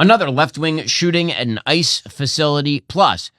Another left-wing shooting at an ICE facility, plus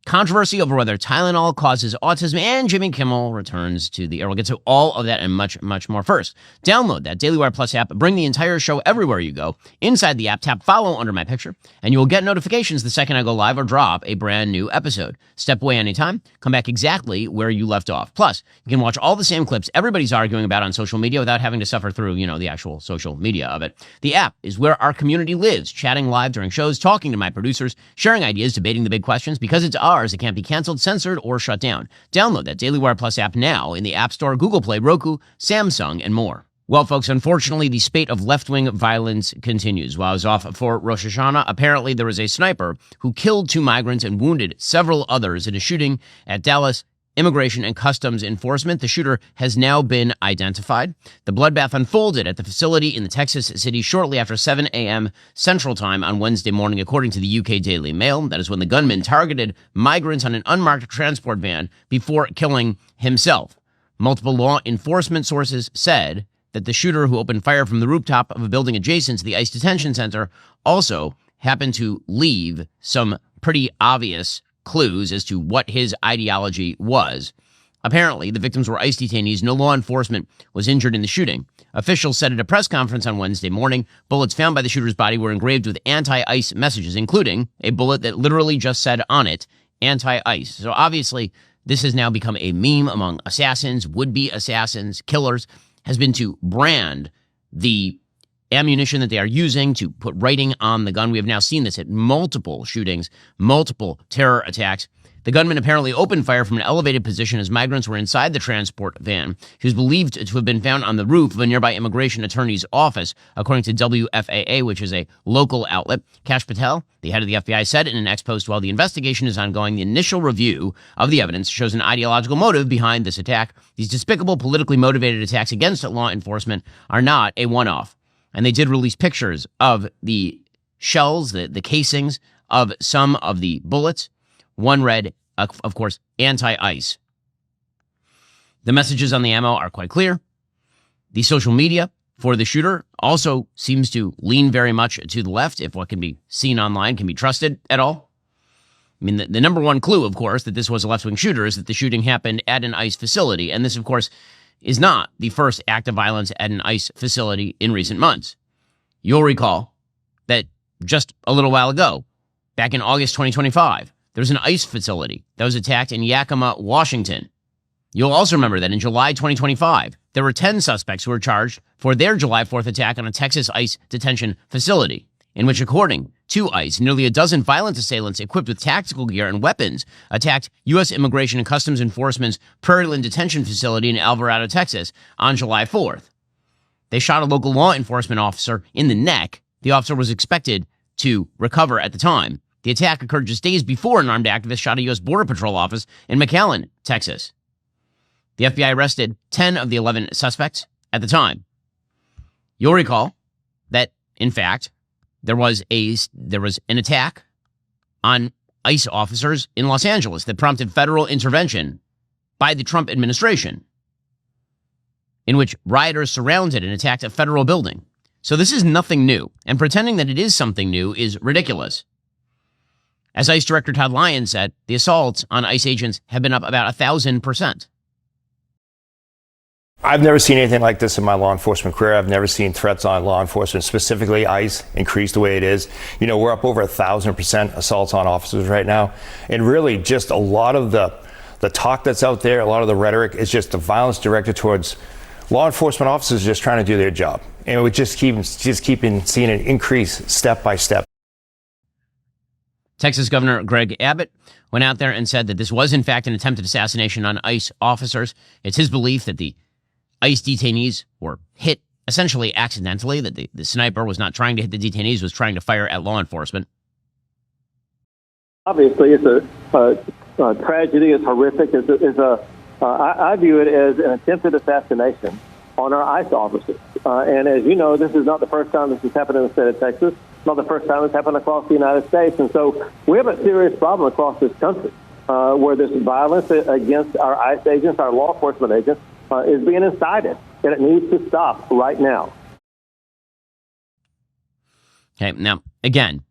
controversy over whether Tylenol causes autism, and Jimmy Kimmel returns to the air. We'll get to all of that and much, much more. First, download that Daily Wire Plus app. Bring the entire show everywhere you go. Inside the app, tap follow under my picture, and you will get notifications the second I go live or drop a brand new episode. Step away anytime. Come back exactly where you left off. Plus, you can watch all the same clips everybody's arguing about on social media without having to suffer through, the actual social media of it. The app is where our community lives, chatting live during shows, talking to my producers, sharing ideas, debating the big questions. Because it's ours, it can't be canceled, censored, or shut down. Download that Daily Wire Plus app now in the App Store, Google Play, Roku, Samsung, and more. Well, folks, unfortunately, the spate of left-wing violence continues. While I was off for Rosh Hashanah, apparently there was a sniper who killed 2 migrants and wounded several others in a shooting at Dallas Immigration and Customs Enforcement. The shooter has now been identified. The bloodbath unfolded at the facility in the Texas city shortly after 7 a.m. Central Time on Wednesday morning, according to the UK Daily Mail. That is when the gunman targeted migrants on an unmarked transport van before killing himself. Multiple law enforcement sources said that the shooter, who opened fire from the rooftop of a building adjacent to the ICE detention center, also happened to leave some pretty obvious clues as to what his ideology was. Apparently, the victims were ICE detainees. No law enforcement was injured in the shooting. Officials said at a press conference on Wednesday morning, bullets found by the shooter's body were engraved with anti-ICE messages, including a bullet that literally just said on it, anti-ICE. So obviously, this has now become a meme among assassins, would-be assassins, killers, has been to brand the ammunition that they are using to put writing on the gun. We have now seen this at multiple shootings, multiple terror attacks. The gunman apparently opened fire from an elevated position as migrants were inside the transport van. He was believed to have been found on the roof of a nearby immigration attorney's office, according to WFAA, which is a local outlet. Kash Patel, the head of the FBI, said in an ex-post, while the investigation is ongoing, the initial review of the evidence shows an ideological motive behind this attack. These despicable, politically motivated attacks against law enforcement are not a one-off. And they did release pictures of the shells, the casings of some of the bullets. One read, of course, anti-ICE. The messages on the ammo are quite clear. The social media for the shooter also seems to lean very much to the left, if what can be seen online can be trusted at all. I mean, the number one clue, of course, that this was a left-wing shooter is that the shooting happened at an ICE facility. And this, of course, is not the first act of violence at an ICE facility in recent months. You'll recall that just a little while ago, back in August 2025, there was an ICE facility that was attacked in Yakima, Washington. You'll also remember that in July 2025, there were 10 suspects who were charged for their July 4th attack on a Texas ICE detention facility, in which, according to ICE, nearly a dozen violent assailants equipped with tactical gear and weapons attacked U.S. Immigration and Customs Enforcement's Prairieland detention facility in Alvarado, Texas, on July 4th. They shot a local law enforcement officer in the neck. The officer was expected to recover at the time. The attack occurred just days before an armed activist shot a U.S. Border Patrol office in McAllen, Texas. The FBI arrested 10 of the 11 suspects at the time. You'll recall that, in fact, there was an attack on ICE officers in Los Angeles that prompted federal intervention by the Trump administration, in which rioters surrounded and attacked a federal building. So this is nothing new, and pretending that it is something new is ridiculous. As ICE Director Todd Lyons said, the assaults on ICE agents have been up about 1,000%. I've never seen anything like this in my law enforcement career. I've never seen threats on law enforcement, specifically ICE, increase the way it is. You know, we're up over 1,000% assaults on officers right now. And really just a lot of the talk that's out there, a lot of the rhetoric is just the violence directed towards law enforcement officers just trying to do their job. And we just keep seeing an increase step by step. Texas Governor Greg Abbott went out there and said that this was, in fact, an attempted assassination on ICE officers. It's his belief that the ICE detainees were hit essentially accidentally, that the sniper was not trying to hit the detainees, was trying to fire at law enforcement. Obviously, it's a tragedy. It's horrific. I view it as an attempted assassination on our ICE officers. And as you know, this is not the first time this has happened in the state of Texas. It's not the first time it's happened across the United States. And so we have a serious problem across this country where this violence against our ICE agents, our law enforcement agents, is being incited. And it needs to stop right now. Okay, now, again,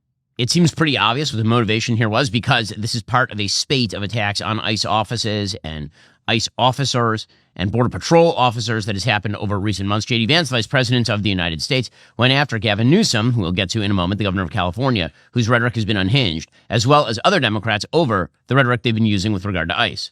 it seems pretty obvious what the motivation here was, because this is part of a spate of attacks on ICE offices and ICE officers and Border Patrol officers that has happened over recent months. J.D. Vance, the Vice President of the United States, went after Gavin Newsom, who we'll get to in a moment, the governor of California, whose rhetoric has been unhinged, as well as other Democrats over the rhetoric they've been using with regard to ICE.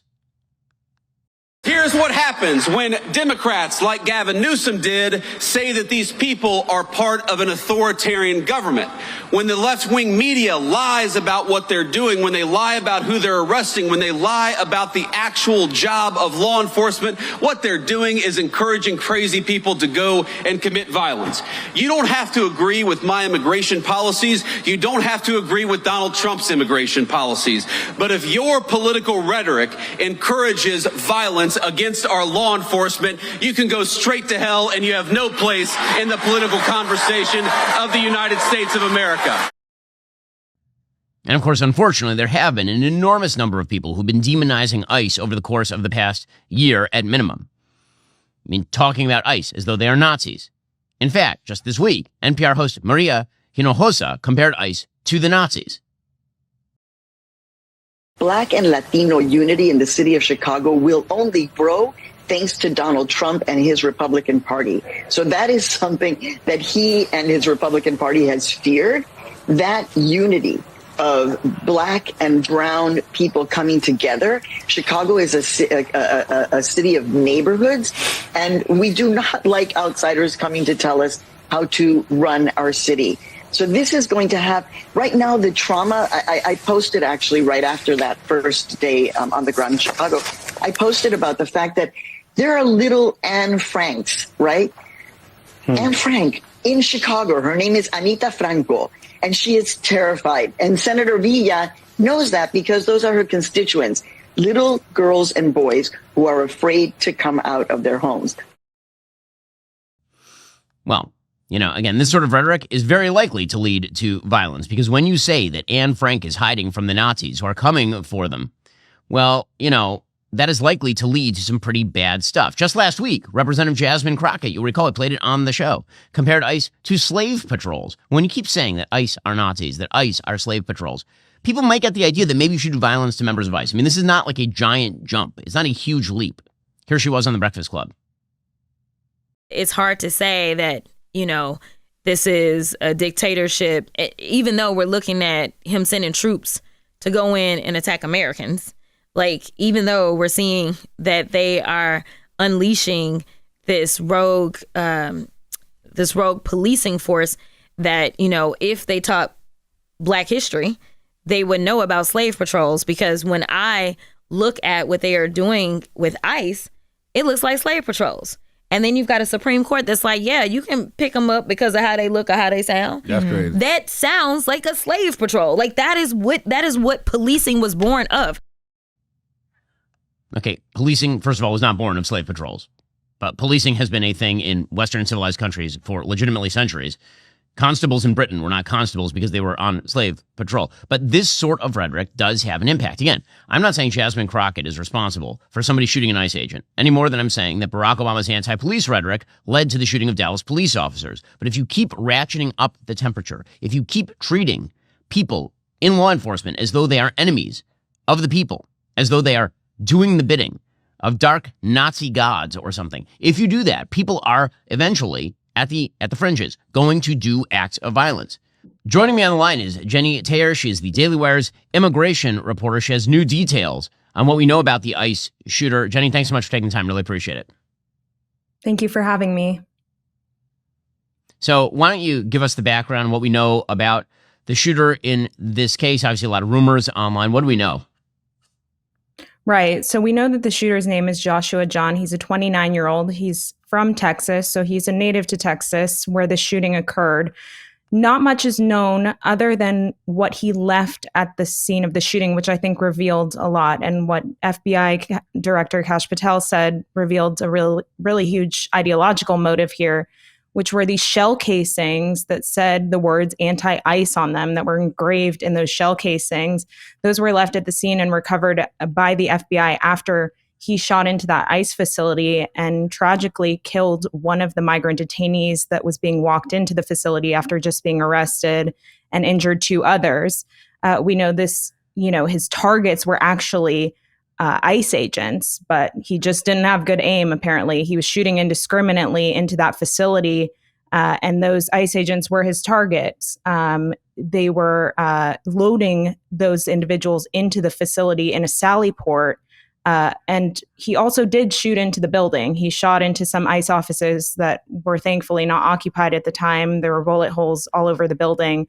Here's what happens when Democrats, like Gavin Newsom did, say that these people are part of an authoritarian government. When the left-wing media lies about what they're doing, when they lie about who they're arresting, when they lie about the actual job of law enforcement, what they're doing is encouraging crazy people to go and commit violence. You don't have to agree with my immigration policies. You don't have to agree with Donald Trump's immigration policies. But if your political rhetoric encourages violence against our law enforcement, you can go straight to hell, and you have no place in the political conversation of the United States of America. And of course, unfortunately, there have been an enormous number of people who've been demonizing ICE over the course of the past year at minimum. I mean, talking about ICE as though they are Nazis. In fact, just this week, NPR host Maria Hinojosa compared ICE to the Nazis. Black and Latino unity in the city of Chicago will only grow thanks to Donald Trump and his Republican Party. So that is something that he and his Republican Party has feared, that unity of black and brown people coming together. Chicago is a city of neighborhoods, and we do not like outsiders coming to tell us how to run our city. So this is going to have, right now, the trauma, I posted actually right after that first day on the ground in Chicago, I posted about the fact that there are little Anne Franks, right? Anne Frank in Chicago, her name is Anita Franco, and she is terrified. And Senator Villa knows that because those are her constituents, little girls and boys who are afraid to come out of their homes. Well, you know, again, this sort of rhetoric is very likely to lead to violence, because when you say that Anne Frank is hiding from the Nazis who are coming for them, well, you know, that is likely to lead to some pretty bad stuff. Just last week, Representative Jasmine Crockett, you'll recall I played it on the show, compared ICE to slave patrols. When you keep saying that ICE are Nazis, that ICE are slave patrols, people might get the idea that maybe you should do violence to members of ICE. I mean, this is not like a giant jump. It's not a huge leap. Here she was on The Breakfast Club. It's hard to say that, you know, this is a dictatorship, even though we're looking at him sending troops to go in and attack Americans. Like, even though we're seeing that they are unleashing this rogue policing force that, you know, if they taught Black history, they would know about slave patrols. Because when I look at what they are doing with ICE, it looks like slave patrols. And then you've got a Supreme Court that's like, yeah, you can pick them up because of how they look or how they sound. That's crazy. That sounds like a slave patrol. Like, that is what policing was born of. Okay, policing, first of all, was not born of slave patrols. But policing has been a thing in Western civilized countries for legitimately centuries. Constables in Britain were not constables because they were on slave patrol. But this sort of rhetoric does have an impact. Again, I'm not saying Jasmine Crockett is responsible for somebody shooting an ICE agent, any more than I'm saying that Barack Obama's anti-police rhetoric led to the shooting of Dallas police officers. But if you keep ratcheting up the temperature, if you keep treating people in law enforcement as though they are enemies of the people, as though they are doing the bidding of dark Nazi gods or something, if you do that, people are eventually at the fringes going to do acts of violence. Joining me on the line is Jenny Taylor. She is the Daily Wire's immigration reporter. She has new details on what we know about the ICE shooter. Jenny, thanks so much for taking the time. Really appreciate it. Thank you for having me. So why don't you give us the background on what we know about the shooter in this case? Obviously, a lot of rumors online. What do we know? Right. So we know that the shooter's name is Joshua John. He's a 29-year-old. He's from Texas. So he's a native to Texas where the shooting occurred. Not much is known other than what he left at the scene of the shooting, which I think revealed a lot. And what FBI Director Kash Patel said revealed a really huge ideological motive here, which were these shell casings that said the words anti-ICE on them that were engraved in those shell casings. Those were left at the scene and recovered by the FBI after he shot into that ICE facility and tragically killed one of the migrant detainees that was being walked into the facility after just being arrested, and injured two others. We know this, his targets were actually ICE agents, but he just didn't have good aim, apparently. He was shooting indiscriminately into that facility, and those ICE agents were his targets. They were loading those individuals into the facility in a sally port. And he also did shoot into the building. He shot into some ICE offices that were thankfully not occupied at the time. There were bullet holes all over the building.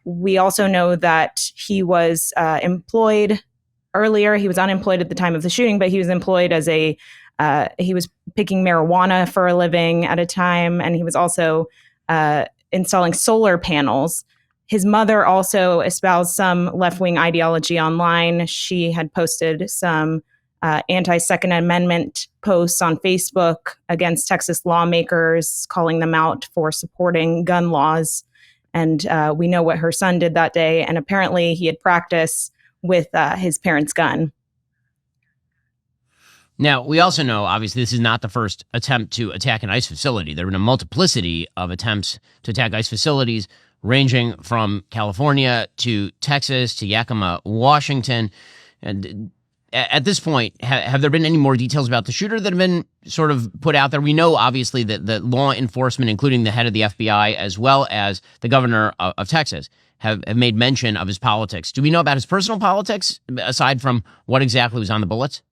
We also know that he was employed earlier. He was unemployed at the time of the shooting, but he was employed as he was picking marijuana for a living at a time, and he was also installing solar panels. His mother also espoused some left-wing ideology online. She had posted some anti-Second Amendment posts on Facebook against Texas lawmakers, calling them out for supporting gun laws. And we know what her son did that day. And apparently he had practice with his parents' gun. Now, we also know, obviously, this is not the first attempt to attack an ICE facility. There have been a multiplicity of attempts to attack ICE facilities, ranging from California to Texas to Yakima, Washington. And at this point, have there been any more details about the shooter that have been sort of put out there? We know, obviously, that the law enforcement, including the head of the FBI, as well as the governor of Texas, have made mention of his politics. Do we know about his personal politics, aside from what exactly was on the bullets?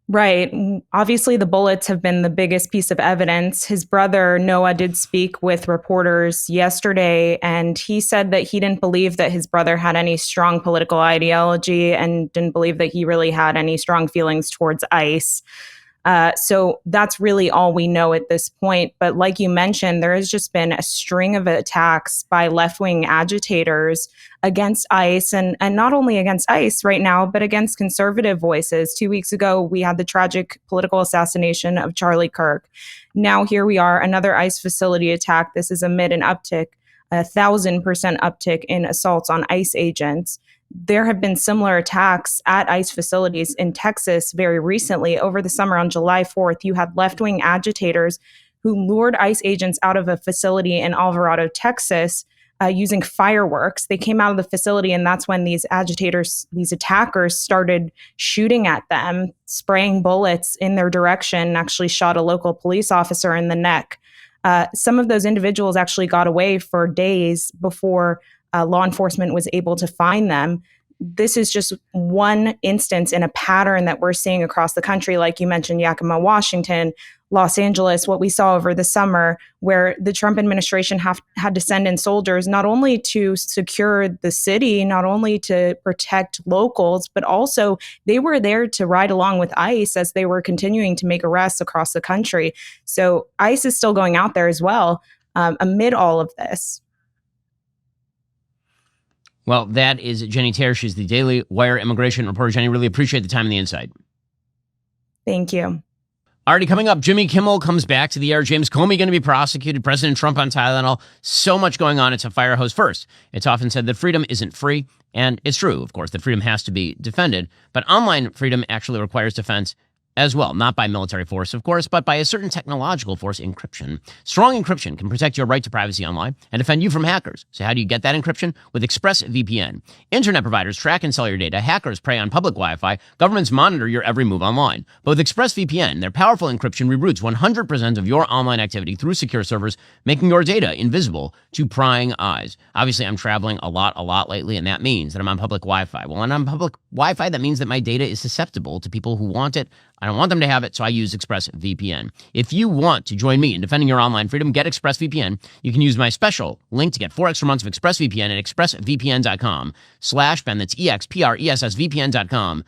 Right. Obviously, the bullets have been the biggest piece of evidence. His brother, Noah, did speak with reporters yesterday, and he said that he didn't believe that his brother had any strong political ideology and didn't believe that he really had any strong feelings towards ICE. So that's really all we know at this point. But like you mentioned, there has just been a string of attacks by left-wing agitators against ICE, and not only against ICE right now, but against conservative voices. 2 weeks ago, we had the tragic political assassination of Charlie Kirk. Now here we are, another ICE facility attack. This is amid an uptick, 1,000% uptick in assaults on ICE agents. There have been similar attacks at ICE facilities in Texas very recently. Over the summer on July 4th, you had left-wing agitators who lured ICE agents out of a facility in Alvarado, Texas, using fireworks. They came out of the facility, and that's when these attackers started shooting at them, spraying bullets in their direction, and actually shot a local police officer in the neck. Some of those individuals actually got away for days before law enforcement was able to find them. This is just one instance in a pattern that we're seeing across the country. Like you mentioned, Yakima, Washington, Los Angeles, what we saw over the summer, where the Trump administration had to send in soldiers, not only to secure the city, not only to protect locals, but also they were there to ride along with ICE as they were continuing to make arrests across the country. So ICE is still going out there as well amid all of this. Well, that is Jenny Terr. She's the Daily Wire immigration reporter. Jenny, really appreciate the time and the insight. Thank you. Already coming up, Jimmy Kimmel comes back to the air. James Comey going to be prosecuted. President Trump on Tylenol. So much going on. It's a fire hose. First, it's often said that freedom isn't free. And it's true, of course, that freedom has to be defended. But online freedom actually requires defense as well, not by military force, of course, but by a certain technological force, encryption. Strong encryption can protect your right to privacy online and defend you from hackers. So how do you get that encryption? With ExpressVPN. Internet providers track and sell your data. Hackers prey on public Wi-Fi. Governments monitor your every move online. But with ExpressVPN, their powerful encryption reroutes 100% of your online activity through secure servers, making your data invisible to prying eyes. Obviously, I'm traveling a lot lately, and that means that I'm on public Wi-Fi. Well, when I'm on public Wi-Fi, that means that my data is susceptible to people who want it. I don't want them to have it, so I use ExpressVPN. If you want to join me in defending your online freedom, get ExpressVPN. You can use my special link to get 4 extra months of ExpressVPN at expressvpn.com/Ben. That's expressvpn.com/Ben.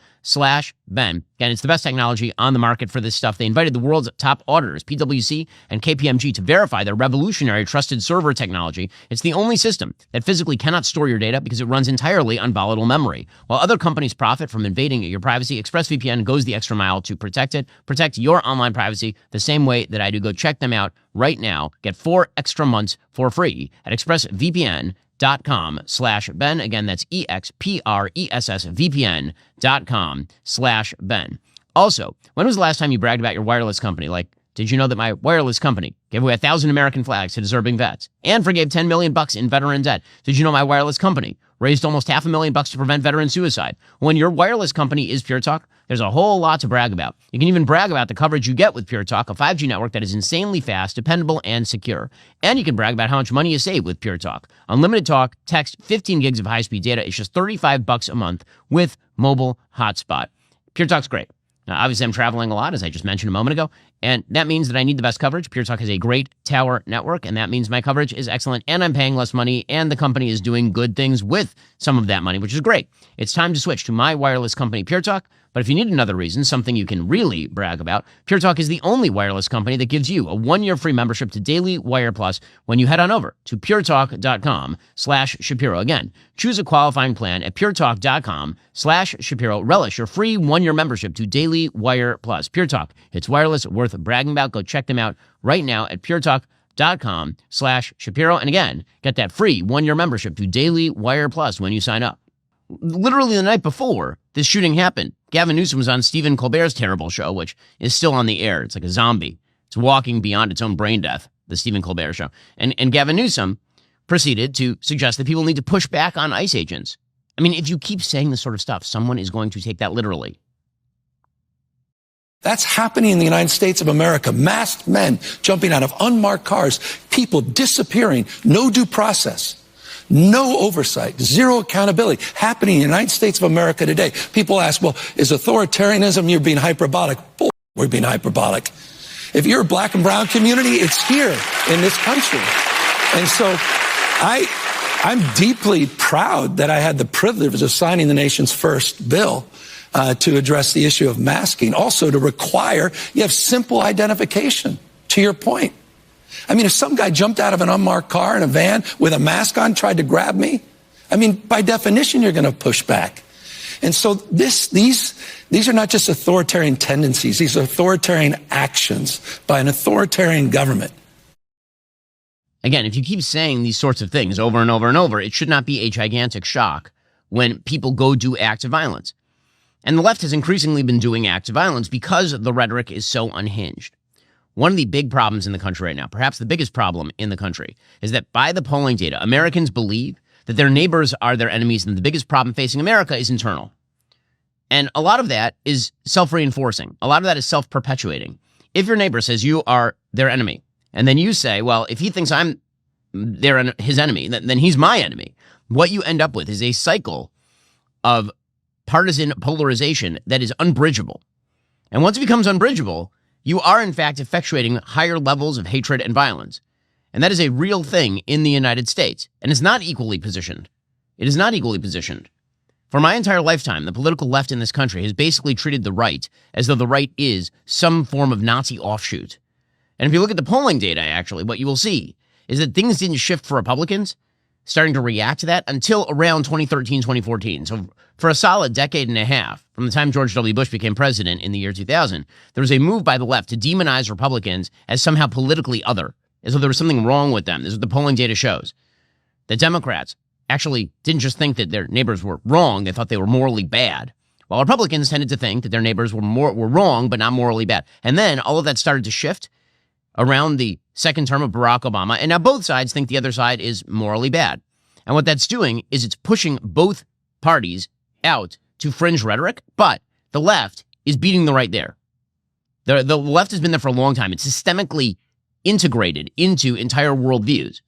Again, it's the best technology on the market for this stuff. They invited the world's top auditors, PwC and KPMG, to verify their revolutionary trusted server technology. It's the only system that physically cannot store your data because it runs entirely on volatile memory. While other companies profit from invading your privacy, ExpressVPN goes the extra mile to protect it. Protect your online privacy the same way that I do. Go check them out right now. Get 4 extra months for free at expressvpn.com/Ben. expressvpn.com/Ben. Again, that's expressvpn.com/Ben. Also, when was the last time you bragged about your wireless company? Like, did you know that my wireless company gave away 1,000 American flags to deserving vets and forgave $10 million in veteran debt? Did you know my wireless company raised almost $500,000 to prevent veteran suicide? When your wireless company is Pure Talk, there's a whole lot to brag about. You can even brag about the coverage you get with Pure Talk, a 5G network that is insanely fast, dependable, and secure. And you can brag about how much money you save with Pure Talk. Unlimited talk, text, 15 gigs of high-speed data is just $35 a month with mobile hotspot. Pure Talk's great. Now, obviously, I'm traveling a lot, as I just mentioned a moment ago, and that means that I need the best coverage. Pure Talk has a great tower network, and that means my coverage is excellent, and I'm paying less money, and the company is doing good things with some of that money, which is great. It's time to switch to my wireless company, Pure Talk. But if you need another reason, something you can really brag about, Pure Talk is the only wireless company that gives you a 1-year free membership to Daily Wire Plus when you head on over to puretalk.com/Shapiro. Again, choose a qualifying plan at puretalk.com/Shapiro. Relish your free 1-year membership to Daily Wire Plus. Pure Talk, it's wireless worth bragging about. Go check them out right now at puretalk.com/Shapiro. And again, get that free 1-year membership to Daily Wire Plus when you sign up. Literally the night before this shooting happened, Gavin Newsom was on Stephen Colbert's terrible show, which is still on the air. It's like a zombie. It's walking beyond its own brain death, the Stephen Colbert show. And Gavin Newsom proceeded to suggest that people need to push back on ICE agents. I mean, if you keep saying this sort of stuff, someone is going to take that literally. That's happening in the United States of America. Masked men jumping out of unmarked cars, people disappearing, no due process. No oversight, zero accountability happening in the United States of America today. People ask, well, is authoritarianism, you're being hyperbolic? Bull, we're being hyperbolic. If you're a black and brown community, it's here in this country. And so I'm deeply proud that I had the privilege of signing the nation's first bill to address the issue of masking. Also to require, you have simple identification, to your point. I mean, if some guy jumped out of an unmarked car in a van with a mask on, tried to grab me, I mean, by definition, you're going to push back. And so these are not just authoritarian tendencies. These are authoritarian actions by an authoritarian government. Again, if you keep saying these sorts of things over and over and over, it should not be a gigantic shock when people go do acts of violence. And the left has increasingly been doing acts of violence because the rhetoric is so unhinged. One of the big problems in the country right now, perhaps the biggest problem in the country, is that by the polling data, Americans believe that their neighbors are their enemies, and the biggest problem facing America is internal. And a lot of that is self-reinforcing. A lot of that is self-perpetuating. If your neighbor says you are their enemy, and then you say, well, if he thinks I'm his enemy, then he's my enemy, what you end up with is a cycle of partisan polarization that is unbridgeable. And once it becomes unbridgeable, you are, in fact, effectuating higher levels of hatred and violence. And that is a real thing in the United States. And it's not equally positioned. It is not equally positioned. For my entire lifetime, the political left in this country has basically treated the right as though the right is some form of Nazi offshoot. And if you look at the polling data, actually, what you will see is that things didn't shift for Republicans starting to react to that until around 2013, 2014. So for a solid decade and a half, from the time George W. Bush became president in the year 2000, there was a move by the left to demonize Republicans as somehow politically other, as though there was something wrong with them. This is what the polling data shows. The Democrats actually didn't just think that their neighbors were wrong, they thought they were morally bad. While Republicans tended to think that their neighbors were wrong, but not morally bad. And then all of that started to shift around the second term of Barack Obama, and now both sides think the other side is morally bad. And what that's doing is it's pushing both parties out to fringe rhetoric, but the left is beating the right there. The left has been there for a long time. It's systemically integrated into entire worldviews.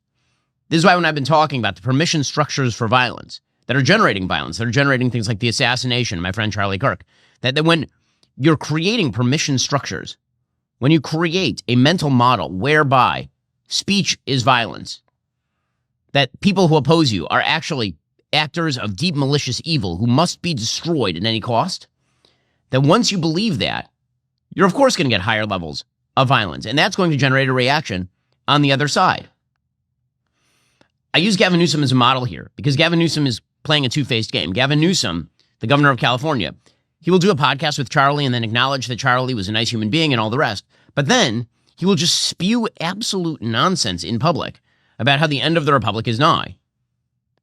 This is why when I've been talking about the permission structures for violence that are generating violence, that are generating things like the assassination of my friend Charlie Kirk, that when you're creating permission structures, when you create a mental model whereby speech is violence, that people who oppose you are actually actors of deep malicious evil who must be destroyed at any cost, that once you believe that, you're of course going to get higher levels of violence, and that's going to generate a reaction on the other side. I use Gavin Newsom as a model here because Gavin Newsom is playing a two-faced game. Gavin Newsom, the governor of California, he will do a podcast with Charlie and then acknowledge that Charlie was a nice human being and all the rest. But then he will just spew absolute nonsense in public about how the end of the republic is nigh.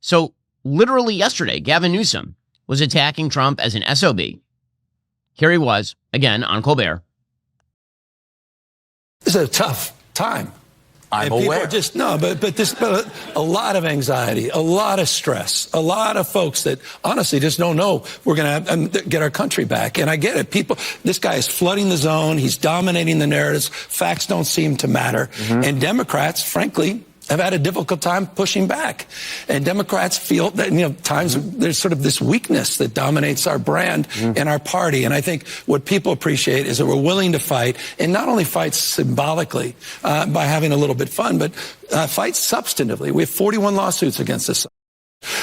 So literally yesterday, Gavin Newsom was attacking Trump as an SOB. Here he was, again, on Colbert. This is a tough time. I'm and aware. But a lot of anxiety, a lot of stress, a lot of folks that honestly just don't know we're going to get our country back. And I get it. This guy is flooding the zone. He's dominating the narratives. Facts don't seem to matter. Mm-hmm. And Democrats, frankly, have had a difficult time pushing back. And Democrats feel that, times there's sort of this weakness that dominates our brand and our party. And I think what people appreciate is that we're willing to fight, and not only fight symbolically by having a little bit fun, but fight substantively. We have 41 lawsuits against us.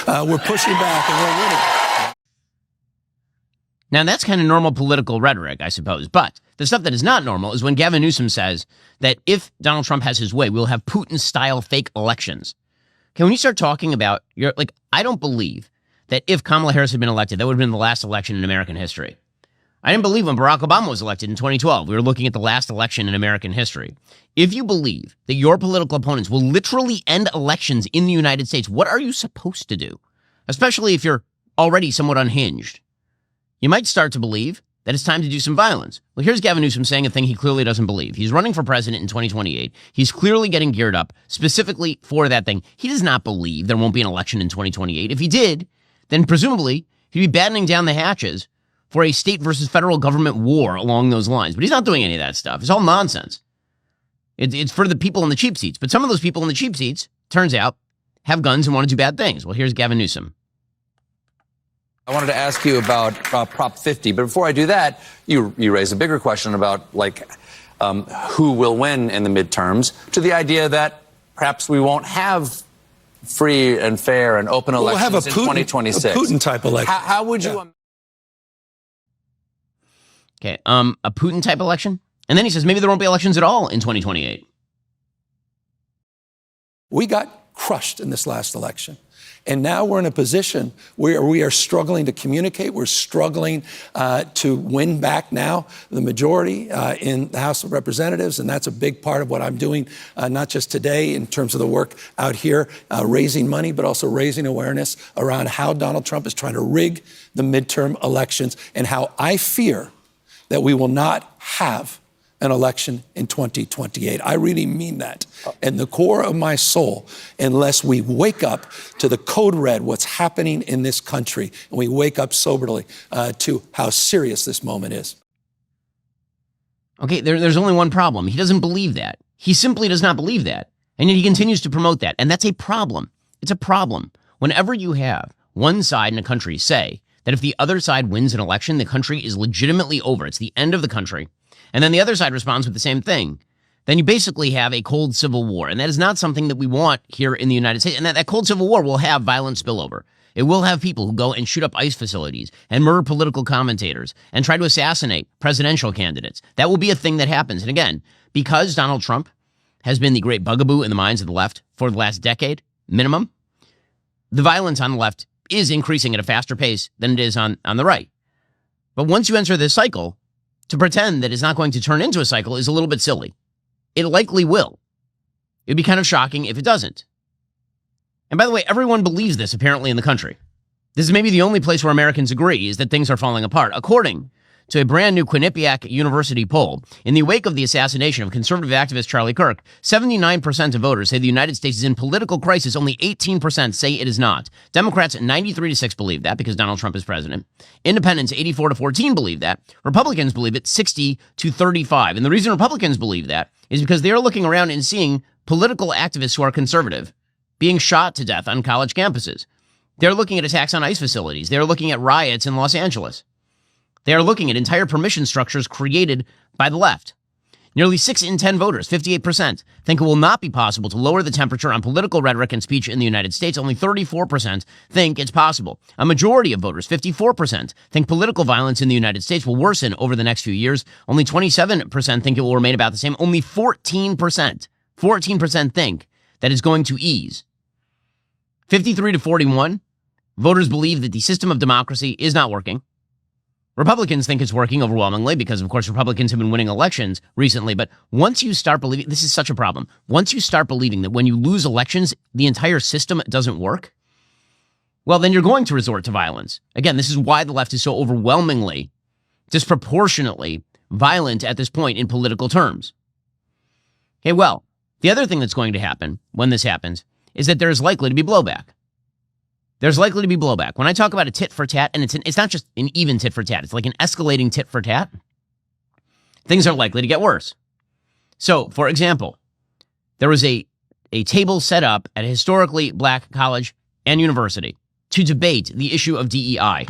We're pushing back and we're winning. Now, that's kind of normal political rhetoric, I suppose. But the stuff that is not normal is when Gavin Newsom says that if Donald Trump has his way, we'll have Putin-style fake elections. Okay, when you start talking about, I don't believe that if Kamala Harris had been elected, that would have been the last election in American history. I didn't believe when Barack Obama was elected in 2012. We were looking at the last election in American history. If you believe that your political opponents will literally end elections in the United States, what are you supposed to do? Especially if you're already somewhat unhinged. You might start to believe that it's time to do some violence. Well, here's Gavin Newsom saying a thing he clearly doesn't believe. He's running for president in 2028. He's clearly getting geared up specifically for that thing. He does not believe there won't be an election in 2028. If he did, then presumably he'd be battening down the hatches for a state versus federal government war along those lines. But he's not doing any of that stuff. It's all nonsense. It's for the people in the cheap seats. But some of those people in the cheap seats, turns out, have guns and want to do bad things. Well, here's Gavin Newsom. I wanted to ask you about Prop 50, but before I do that, you raise a bigger question about who will win in the midterms, to the idea that perhaps we won't have free and fair and open elections we'll have in 2026. A Putin-type election. How would you? Okay, a Putin-type election? And then he says maybe there won't be elections at all in 2028. We got crushed in this last election. And now we're in a position where we are struggling to communicate. We're struggling to win back now the majority in the House of Representatives. And that's a big part of what I'm doing, not just today in terms of the work out here, raising money, but also raising awareness around how Donald Trump is trying to rig the midterm elections and how I fear that we will not have an election in 2028. I really mean that. And the core of my soul, unless we wake up to the code red, what's happening in this country, and we wake up soberly to how serious this moment is. Okay, there's only one problem. He doesn't believe that. He simply does not believe that. And yet he continues to promote that. And that's a problem. It's a problem. Whenever you have one side in a country say that if the other side wins an election, the country is legitimately over. It's the end of the country. And then the other side responds with the same thing. Then you basically have a cold civil war. And that is not something that we want here in the United States. And that cold civil war will have violent spillover. It will have people who go and shoot up ICE facilities and murder political commentators and try to assassinate presidential candidates. That will be a thing that happens. And again, because Donald Trump has been the great bugaboo in the minds of the left for the last decade, minimum, the violence on the left is increasing at a faster pace than it is on the right. But once you enter this cycle, to pretend that it's not going to turn into a cycle is a little bit silly. It likely will. It'd be kind of shocking if it doesn't. And by the way, everyone believes this apparently in the country. This is maybe the only place where Americans agree is that things are falling apart. According to a brand new Quinnipiac University poll, in the wake of the assassination of conservative activist Charlie Kirk, 79% of voters say the United States is in political crisis. Only 18% say it is not. Democrats 93-6 believe that because Donald Trump is president. Independents 84-14 believe that. Republicans believe it 60-35. And the reason Republicans believe that is because they are looking around and seeing political activists who are conservative being shot to death on college campuses. They're looking at attacks on ICE facilities. They're looking at riots in Los Angeles. They are looking at entire permission structures created by the left. Nearly 6 in 10 voters, 58%, think it will not be possible to lower the temperature on political rhetoric and speech in the United States. Only 34% think it's possible. A majority of voters, 54%, think political violence in the United States will worsen over the next few years. Only 27% think it will remain about the same. Only 14% think that it's going to ease. 53-41, voters believe that the system of democracy is not working. Republicans think it's working overwhelmingly because, of course, Republicans have been winning elections recently. But once you start believing, this is such a problem. Once you start believing that when you lose elections, the entire system doesn't work, well, then you're going to resort to violence. Again, this is why the left is so overwhelmingly, disproportionately violent at this point in political terms. Okay, well, the other thing that's going to happen when this happens is that there's likely to be blowback. There's likely to be blowback. When I talk about a tit for tat, and it's not just an even tit for tat, it's like an escalating tit for tat, things are likely to get worse. So, for example, there was a table set up at a historically black college and university to debate the issue of DEI.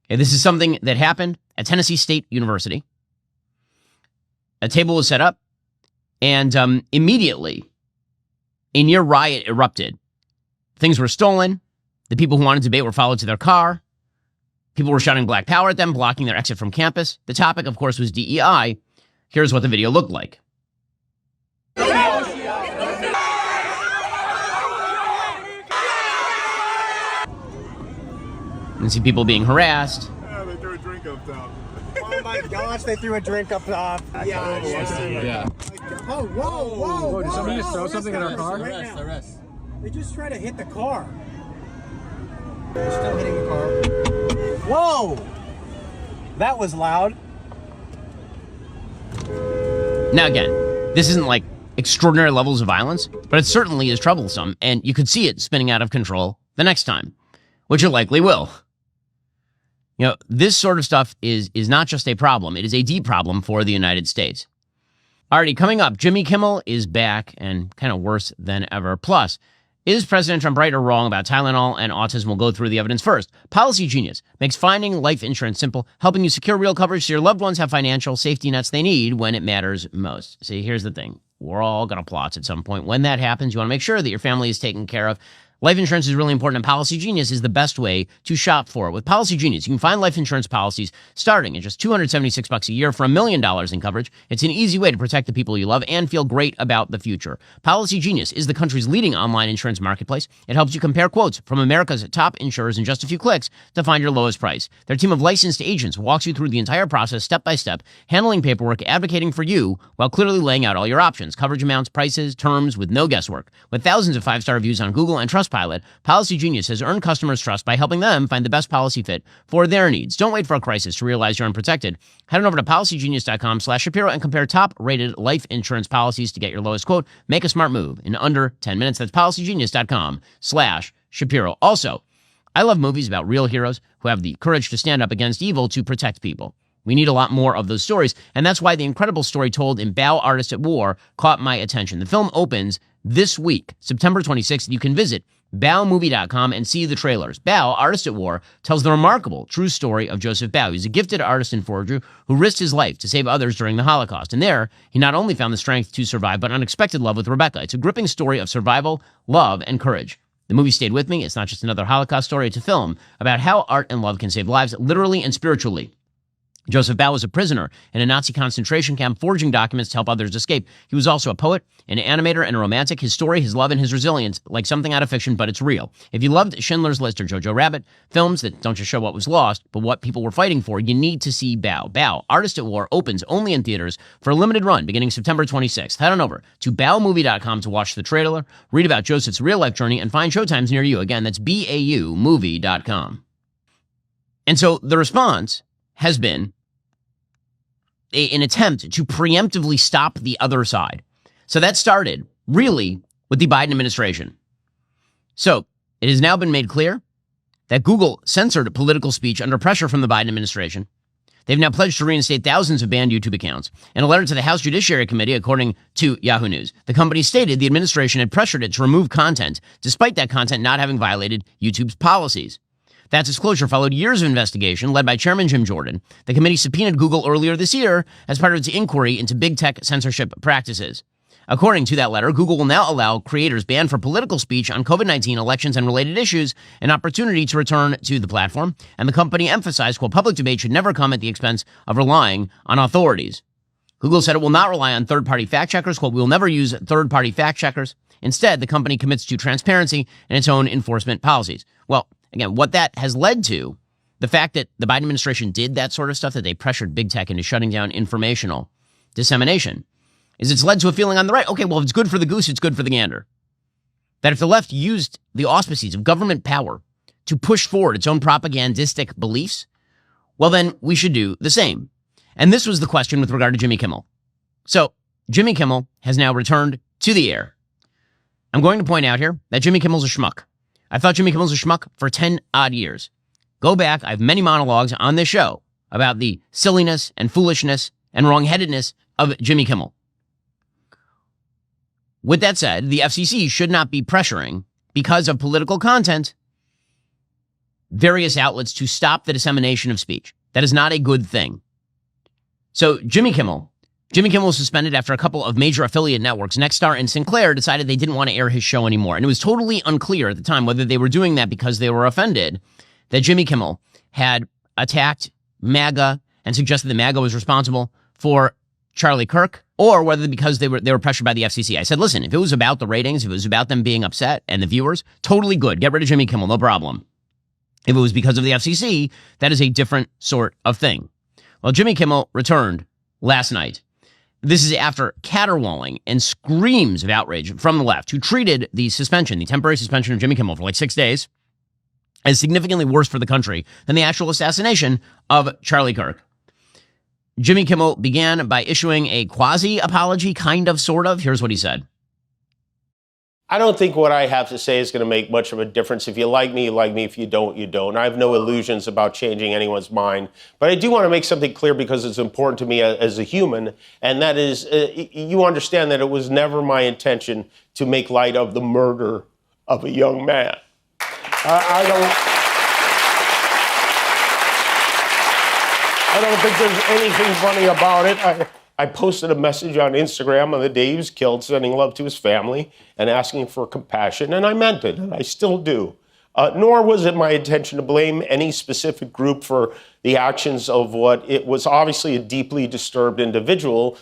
Okay, this is something that happened at Tennessee State University. A table was set up, and immediately a near riot erupted. Things were stolen. The people who wanted to debate were followed to their car. People were shouting Black Power at them, blocking their exit from campus. The topic, of course, was DEI. Here's what the video looked like. You see people being harassed. Yeah, they threw a drink up top. Oh my gosh, they threw a drink up top. Yeah. Oh, whoa. Did somebody just throw something in our car? Arrest. They just tried to hit the car. They're still hitting the car. Whoa! That was loud. Now again, this isn't like extraordinary levels of violence, but it certainly is troublesome, and you could see it spinning out of control the next time, which it likely will. You know, this sort of stuff is not just a problem, it is a deep problem for the United States. Alrighty, coming up, Jimmy Kimmel is back and kind of worse than ever. Plus, is President Trump right or wrong about Tylenol and autism? We'll go through the evidence first. Policy Genius makes finding life insurance simple, helping you secure real coverage so your loved ones have financial safety nets they need when it matters most. See, here's the thing. We're all going to plot at some point. When that happens, you want to make sure that your family is taken care of. Life insurance is really important, and Policy Genius is the best way to shop for it. With Policy Genius, you can find life insurance policies starting at just $276 a year for $1 million in coverage. It's an easy way to protect the people you love and feel great about the future. Policy Genius is the country's leading online insurance marketplace. It helps you compare quotes from America's top insurers in just a few clicks to find your lowest price. Their team of licensed agents walks you through the entire process step by step, handling paperwork, advocating for you, while clearly laying out all your options, coverage amounts, prices, terms, with no guesswork. With thousands of 5-star reviews on Google and Trustpilot, Policy Genius has earned customers' trust by helping them find the best policy fit for their needs. Don't wait for a crisis to realize you're unprotected. Head on over to policygenius.com/Shapiro and compare top-rated life insurance policies to get your lowest quote. Make a smart move in under 10 minutes. That's policygenius.com/Shapiro. Also, I love movies about real heroes who have the courage to stand up against evil to protect people. We need a lot more of those stories, and that's why the incredible story told in Bow Artist at War caught my attention. The film opens this week, September 26th. You can visit bowmovie.com and see the trailers. Bow, Artist at War, tells the remarkable true story of Joseph Bow. He's a gifted artist and forger who risked his life to save others during the Holocaust. And there, he not only found the strength to survive, but unexpected love with Rebecca. It's a gripping story of survival, love, and courage. The movie stayed with me. It's not just another Holocaust story. It's a film about how art and love can save lives, literally and spiritually. Joseph Bow was a prisoner in a Nazi concentration camp, forging documents to help others escape. He was also a poet, an animator, and a romantic. His story, his love, and his resilience, like something out of fiction, but it's real. If you loved Schindler's List or Jojo Rabbit, films that don't just show what was lost, but what people were fighting for, you need to see Bow. Bow, Artist at War, opens only in theaters for a limited run beginning September 26th. Head on over to bowmovie.com to watch the trailer, read about Joseph's real-life journey, and find showtimes near you. Again, that's baumovie.com. And so the response has been an attempt to preemptively stop the other side. So that started really with the Biden administration. So it has now been made clear that Google censored political speech under pressure from the Biden administration. They've now pledged to reinstate thousands of banned YouTube accounts. In a letter to the House Judiciary Committee, according to Yahoo News, the company stated the administration had pressured it to remove content, despite that content not having violated YouTube's policies. That disclosure followed years of investigation led by Chairman Jim Jordan. The committee subpoenaed Google earlier this year as part of its inquiry into big tech censorship practices. According to that letter, Google will now allow creators banned for political speech on COVID-19, elections, and related issues an opportunity to return to the platform, and the company emphasized, quote, public debate should never come at the expense of relying on authorities. Google said it will not rely on third-party fact-checkers, quote, we will never use third-party fact-checkers. Instead, the company commits to transparency in its own enforcement policies. Well, again, what that has led to, the fact that the Biden administration did that sort of stuff, that they pressured big tech into shutting down informational dissemination, is it's led to a feeling on the right, okay, well, if it's good for the goose, it's good for the gander. that if the left used the auspices of government power to push forward its own propagandistic beliefs, well, then we should do the same. And this was the question with regard to Jimmy Kimmel. So Jimmy Kimmel has now returned to the air. I'm going to point out here that Jimmy Kimmel's a schmuck. I thought Jimmy Kimmel's a schmuck for 10 odd years. Go back. I have many monologues on this show about the silliness and foolishness and wrongheadedness of Jimmy Kimmel. With that said, the FCC should not be pressuring, because of political content, various outlets to stop the dissemination of speech. That is not a good thing. So Jimmy Kimmel was suspended after a couple of major affiliate networks, Nexstar and Sinclair, decided they didn't want to air his show anymore. And it was totally unclear at the time whether they were doing that because they were offended that Jimmy Kimmel had attacked MAGA and suggested that MAGA was responsible for Charlie Kirk, or whether because they were pressured by the FCC. I said, listen, if it was about the ratings, if it was about them being upset and the viewers, totally good. Get rid of Jimmy Kimmel, no problem. If it was because of the FCC, that is a different sort of thing. Well, Jimmy Kimmel returned last night. This is after caterwauling and screams of outrage from the left, who treated the temporary suspension of Jimmy Kimmel for like 6 days, as significantly worse for the country than the actual assassination of Charlie Kirk. Jimmy Kimmel began by issuing a quasi-apology, kind of, sort of. Here's what he said. I don't think what I have to say is going to make much of a difference. If you like me, you like me. If you don't, you don't. I have no illusions about changing anyone's mind. But I do want to make something clear because it's important to me as a human, and that is, you understand that it was never my intention to make light of the murder of a young man. I don't think there's anything funny about it. I posted a message on Instagram on the day he was killed, sending love to his family and asking for compassion, and I meant it, and I still do. Nor was it my intention to blame any specific group for the actions of what it was obviously a deeply disturbed individual.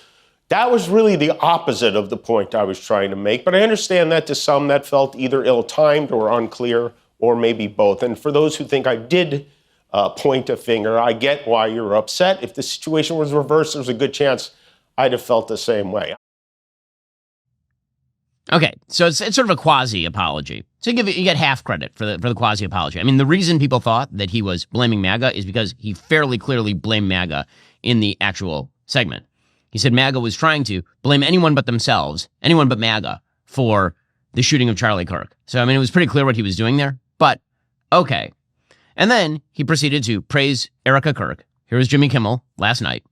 That was really the opposite of the point I was trying to make, but I understand that to some that felt either ill-timed or unclear, or maybe both. And for those who think I did point a finger, I get why you're upset. If the situation was reversed, there's a good chance I'd have felt the same way. Okay, so it's sort of a quasi-apology. So you get half credit for the quasi-apology. I mean, the reason people thought that he was blaming MAGA is because he fairly clearly blamed MAGA in the actual segment. He said MAGA was trying to blame anyone but themselves, anyone but MAGA, for the shooting of Charlie Kirk. So, I mean, it was pretty clear what he was doing there, but okay. And then he proceeded to praise Erica Kirk. Here was Jimmy Kimmel last night.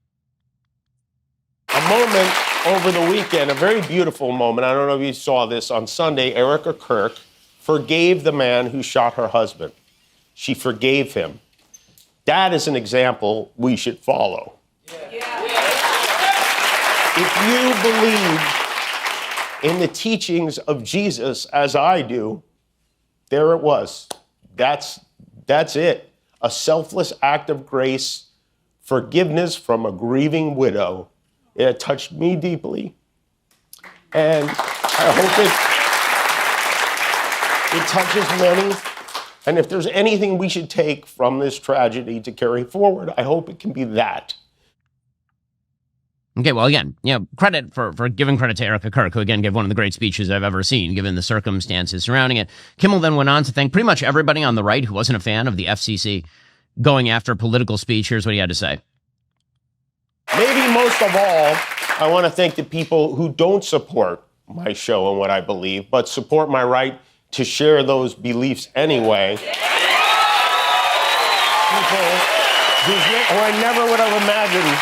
A moment over the weekend, a very beautiful moment. I don't know if you saw this on Sunday. Erica Kirk forgave the man who shot her husband. She forgave him. That is an example we should follow. If you believe in the teachings of Jesus, as I do, there it was. That's it. A selfless act of grace, forgiveness from a grieving widow. It touched me deeply. And I hope it touches many. And if there's anything we should take from this tragedy to carry forward, I hope it can be that. Okay, well, again, credit for giving credit to Erica Kirk, who, again, gave one of the great speeches I've ever seen, given the circumstances surrounding it. Kimmel then went on to thank pretty much everybody on the right who wasn't a fan of the FCC going after political speech. Here's what he had to say. Maybe most of all, I want to thank the people who don't support my show and what I believe, but support my right to share those beliefs anyway. People who I never would have imagined,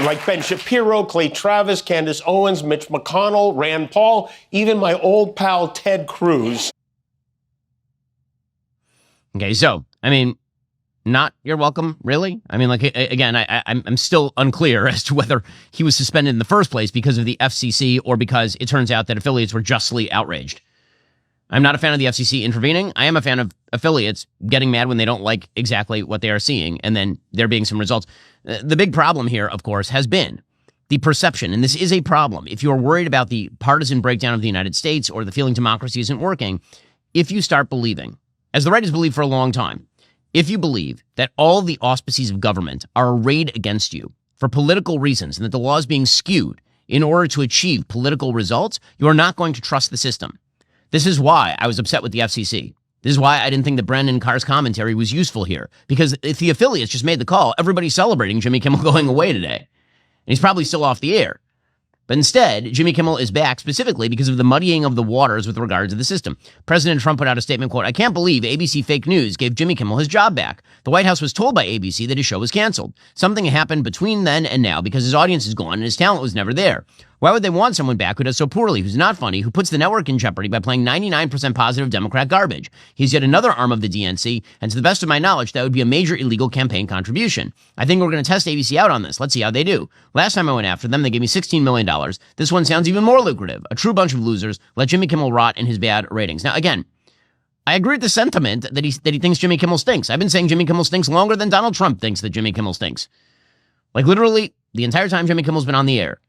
like Ben Shapiro, Clay Travis, Candace Owens, Mitch McConnell, Rand Paul, even my old pal Ted Cruz. Okay, so, I mean, not you're welcome, really? I mean, like, again, I'm still unclear as to whether he was suspended in the first place because of the FCC or because it turns out that affiliates were justly outraged. I'm not a fan of the FCC intervening. I am a fan of affiliates getting mad when they don't like exactly what they are seeing, and then there being some results. The big problem here, of course, has been the perception, and this is a problem. If you're worried about the partisan breakdown of the United States or the feeling democracy isn't working, if you start believing, as the right has believed for a long time, if you believe that all the auspices of government are arrayed against you for political reasons and that the law is being skewed in order to achieve political results, you are not going to trust the system. This is why I was upset with the FCC. This is why I didn't think that Brendan Carr's commentary was useful here. Because if the affiliates just made the call, everybody's celebrating Jimmy Kimmel going away today. And he's probably still off the air. But instead, Jimmy Kimmel is back specifically because of the muddying of the waters with regard to the system. President Trump put out a statement, quote, "I can't believe ABC fake news gave Jimmy Kimmel his job back. The White House was told by ABC that his show was canceled. Something happened between then and now because his audience is gone and his talent was never there. Why would they want someone back who does so poorly, who's not funny, who puts the network in jeopardy by playing 99% positive Democrat garbage? He's yet another arm of the DNC, and to the best of my knowledge, that would be a major illegal campaign contribution. I think we're going to test ABC out on this. Let's see how they do. Last time I went after them, they gave me $16 million. This one sounds even more lucrative. A true bunch of losers. Let Jimmy Kimmel rot in his bad ratings." Now, again, I agree with the sentiment that he thinks Jimmy Kimmel stinks. I've been saying Jimmy Kimmel stinks longer than Donald Trump thinks that Jimmy Kimmel stinks. Like, literally, the entire time Jimmy Kimmel's been on the air.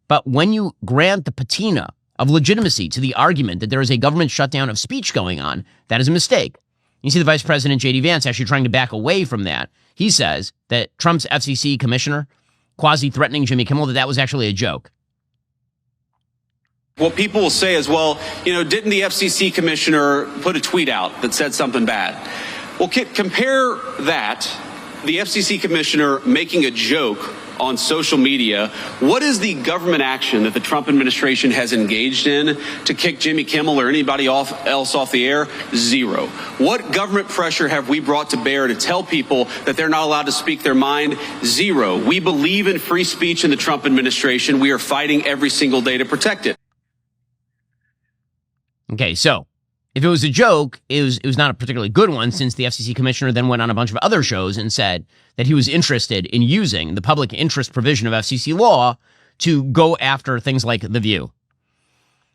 But when you grant the patina of legitimacy to the argument that there is a government shutdown of speech going on, that is a mistake. You see the Vice President J.D. Vance actually trying to back away from that. He says that Trump's FCC commissioner quasi-threatening Jimmy Kimmel, that was actually a joke. What people will say is, well, didn't the FCC commissioner put a tweet out that said something bad? Well, compare that, the FCC commissioner making a joke on social media. What is the government action that the Trump administration has engaged in to kick Jimmy Kimmel or anybody else off the air? Zero. What government pressure have we brought to bear to tell people that they're not allowed to speak their mind? Zero. We believe in free speech in the Trump administration. We are fighting every single day to protect it. Okay, so if it was a joke, it was not a particularly good one, since the FCC commissioner then went on a bunch of other shows and said that he was interested in using the public interest provision of FCC law to go after things like The View.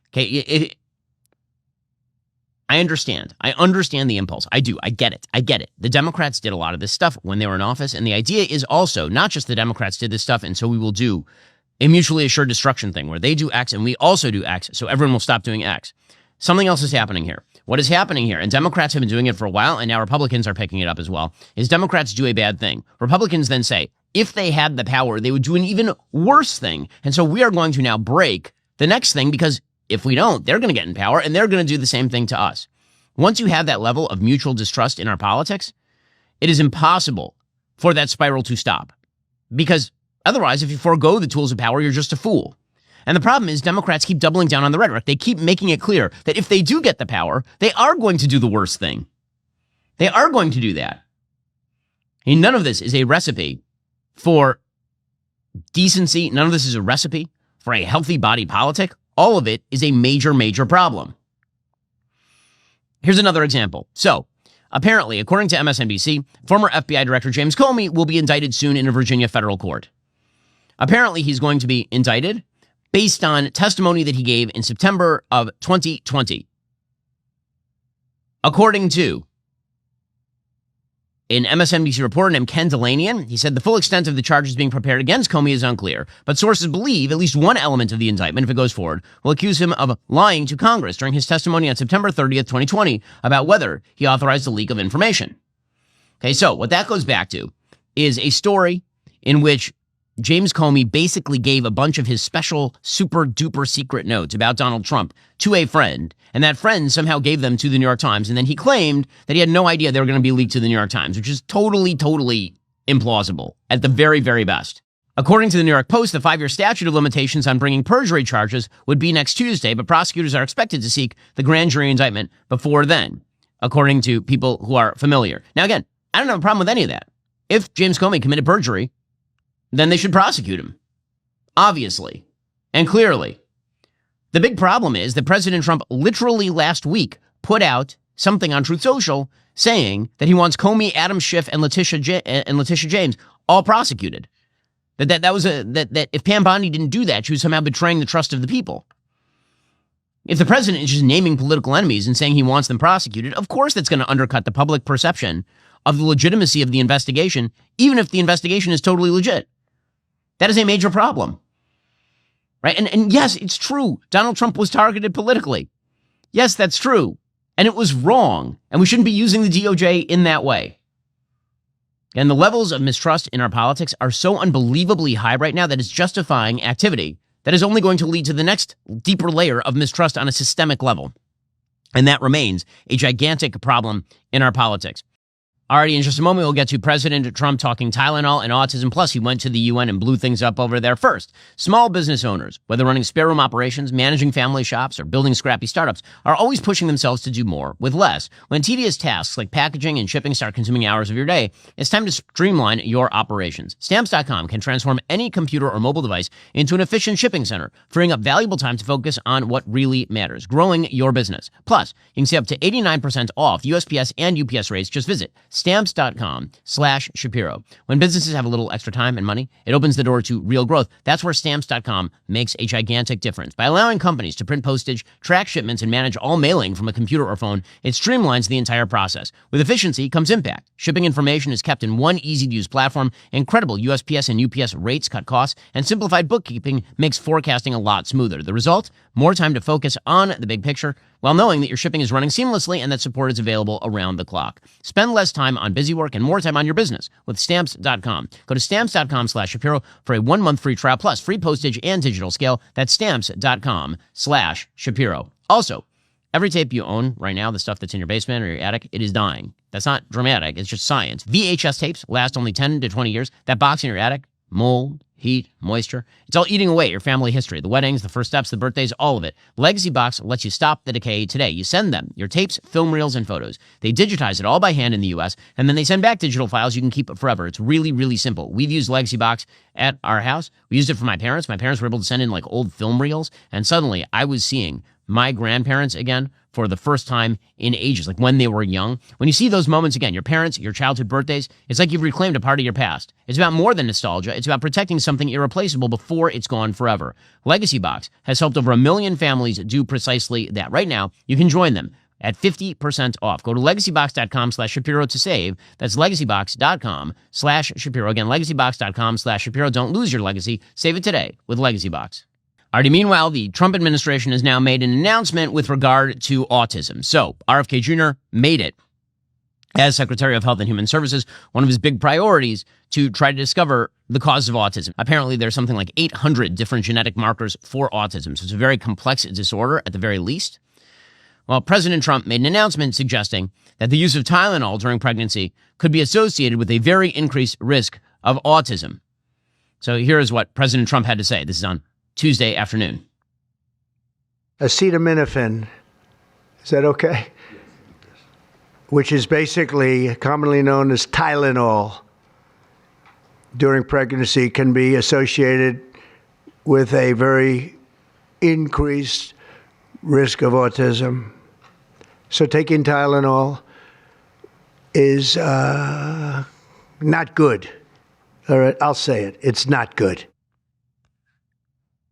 Okay, I understand. I understand the impulse. I do. I get it. The Democrats did a lot of this stuff when they were in office, and the idea is also not just the Democrats did this stuff, and so we will do a mutually assured destruction thing where they do X and we also do X, so everyone will stop doing X. Something else is happening here. What is happening here, and Democrats have been doing it for a while, and now Republicans are picking it up as well, is Democrats do a bad thing. Republicans then say, if they had the power, they would do an even worse thing. And so we are going to now break the next thing, because if we don't, they're going to get in power, and they're going to do the same thing to us. Once you have that level of mutual distrust in our politics, it is impossible for that spiral to stop. Because otherwise, if you forego the tools of power, you're just a fool. And the problem is Democrats keep doubling down on the rhetoric. They keep making it clear that if they do get the power, they are going to do the worst thing. They are going to do that. And none of this is a recipe for decency. None of this is a recipe for a healthy body politic. All of it is a major, major problem. Here's another example. So, apparently, according to MSNBC, former FBI Director James Comey will be indicted soon in a Virginia federal court. Apparently, he's going to be indicted based on testimony that he gave in September of 2020. According to an MSNBC reporter named Ken Delanian, he said the full extent of the charges being prepared against Comey is unclear, but sources believe at least one element of the indictment, if it goes forward, will accuse him of lying to Congress during his testimony on September 30th, 2020, about whether he authorized the leak of information. Okay, so what that goes back to is a story in which James Comey basically gave a bunch of his special super duper secret notes about Donald Trump to a friend, and that friend somehow gave them to the New York Times, and then he claimed that he had no idea they were going to be leaked to the New York Times, which is totally implausible at the very, very best. According to the New York Post, the 5-year statute of limitations on bringing perjury charges would be next Tuesday, but prosecutors are expected to seek the grand jury indictment before then, according to people who are familiar. Now, again, I don't have a problem with any of that. If James Comey committed perjury, then they should prosecute him, obviously and clearly. The big problem is that President Trump literally last week put out something on Truth Social saying that he wants Comey, Adam Schiff, and Letitia James all prosecuted. That if Pam Bondi didn't do that, she was somehow betraying the trust of the people. If the president is just naming political enemies and saying he wants them prosecuted, of course that's going to undercut the public perception of the legitimacy of the investigation, even if the investigation is totally legit. That is a major problem, right? And yes, it's true. Donald Trump was targeted politically. Yes, that's true. And it was wrong. And we shouldn't be using the DOJ in that way. And the levels of mistrust in our politics are so unbelievably high right now that it's justifying activity that is only going to lead to the next deeper layer of mistrust on a systemic level. And that remains a gigantic problem in our politics. Alrighty, in just a moment, we'll get to President Trump talking Tylenol and autism. Plus, he went to the UN and blew things up over there. First, small business owners, whether running spare room operations, managing family shops, or building scrappy startups, are always pushing themselves to do more with less. When tedious tasks like packaging and shipping start consuming hours of your day, it's time to streamline your operations. Stamps.com can transform any computer or mobile device into an efficient shipping center, freeing up valuable time to focus on what really matters, growing your business. Plus, you can save up to 89% off USPS and UPS rates. Just visit Stamps.com/Shapiro. When businesses have a little extra time and money, it opens the door to real growth. That's where Stamps.com makes a gigantic difference. By allowing companies to print postage, track shipments, and manage all mailing from a computer or phone, it streamlines the entire process. With efficiency comes impact. Shipping information is kept in one easy-to-use platform. Incredible USPS and UPS rates cut costs, and simplified bookkeeping makes forecasting a lot smoother. The result? More time to focus on the big picture while knowing that your shipping is running seamlessly and that support is available around the clock. Spend less time on busy work and more time on your business with Stamps.com. Go to Stamps.com/Shapiro for a 1-month free trial plus free postage and digital scale. That's Stamps.com/Shapiro. Also, every tape you own right now, the stuff that's in your basement or your attic, it is dying. That's not dramatic. It's just science. VHS tapes last only 10 to 20 years. That box in your attic, mold, heat, moisture, it's all eating away your family history, the weddings, the first steps, the birthdays, all of it. Legacy Box lets you stop the decay today. You send them your tapes, film reels, and photos. They digitize it all by hand in the U.S., and then they send back digital files you can keep forever. It's really, really simple. We've used Legacy Box at our house. We used it for my parents. My parents were able to send in like old film reels, and suddenly I was seeing my grandparents again for the first time in ages, like when they were young. When you see those moments again, your parents, your childhood birthdays, it's like you've reclaimed a part of your past. It's about more than nostalgia. It's about protecting something irreplaceable before it's gone forever. Legacy Box has helped over 1 million families do precisely that. Right now, you can join them at 50% off. Go to legacybox.com/Shapiro to save. That's legacybox.com/Shapiro. Again, legacybox.com/Shapiro. Don't lose your legacy. Save it today with Legacy Box. Alrighty, meanwhile, the Trump administration has now made an announcement with regard to autism. So, RFK Jr. made it as Secretary of Health and Human Services one of his big priorities to try to discover the cause of autism. Apparently, there's something like 800 different genetic markers for autism. So it's a very complex disorder at the very least. Well, President Trump made an announcement suggesting that the use of Tylenol during pregnancy could be associated with a very increased risk of autism. So here is what President Trump had to say. This is on Tuesday afternoon. Acetaminophen, is that okay? Which is basically commonly known as Tylenol, during pregnancy can be associated with a very increased risk of autism. So taking Tylenol is not good. All right, I'll say it. It's not good.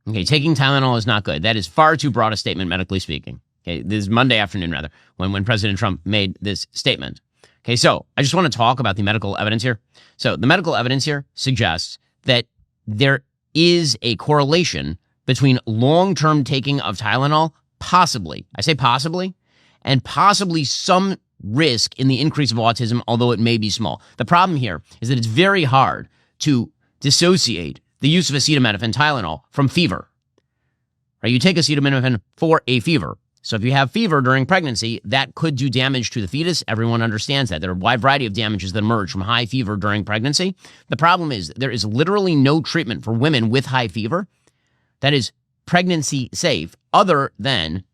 Okay, taking Tylenol is not good. That is far too broad a statement, medically speaking. Okay, this is Monday afternoon, rather, when President Trump made this statement. Okay, so I just want to talk about the medical evidence here. So the medical evidence here suggests that there is a correlation between long-term taking of Tylenol, possibly, I say possibly, and possibly some risk in the increase of autism, although it may be small. The problem here is that it's very hard to dissociate the use of acetaminophen, Tylenol, from fever. Right? You take acetaminophen for a fever. So if you have fever during pregnancy, that could do damage to the fetus. Everyone understands that. There are a wide variety of damages that emerge from high fever during pregnancy. The problem is there is literally no treatment for women with high fever that is pregnancy safe other than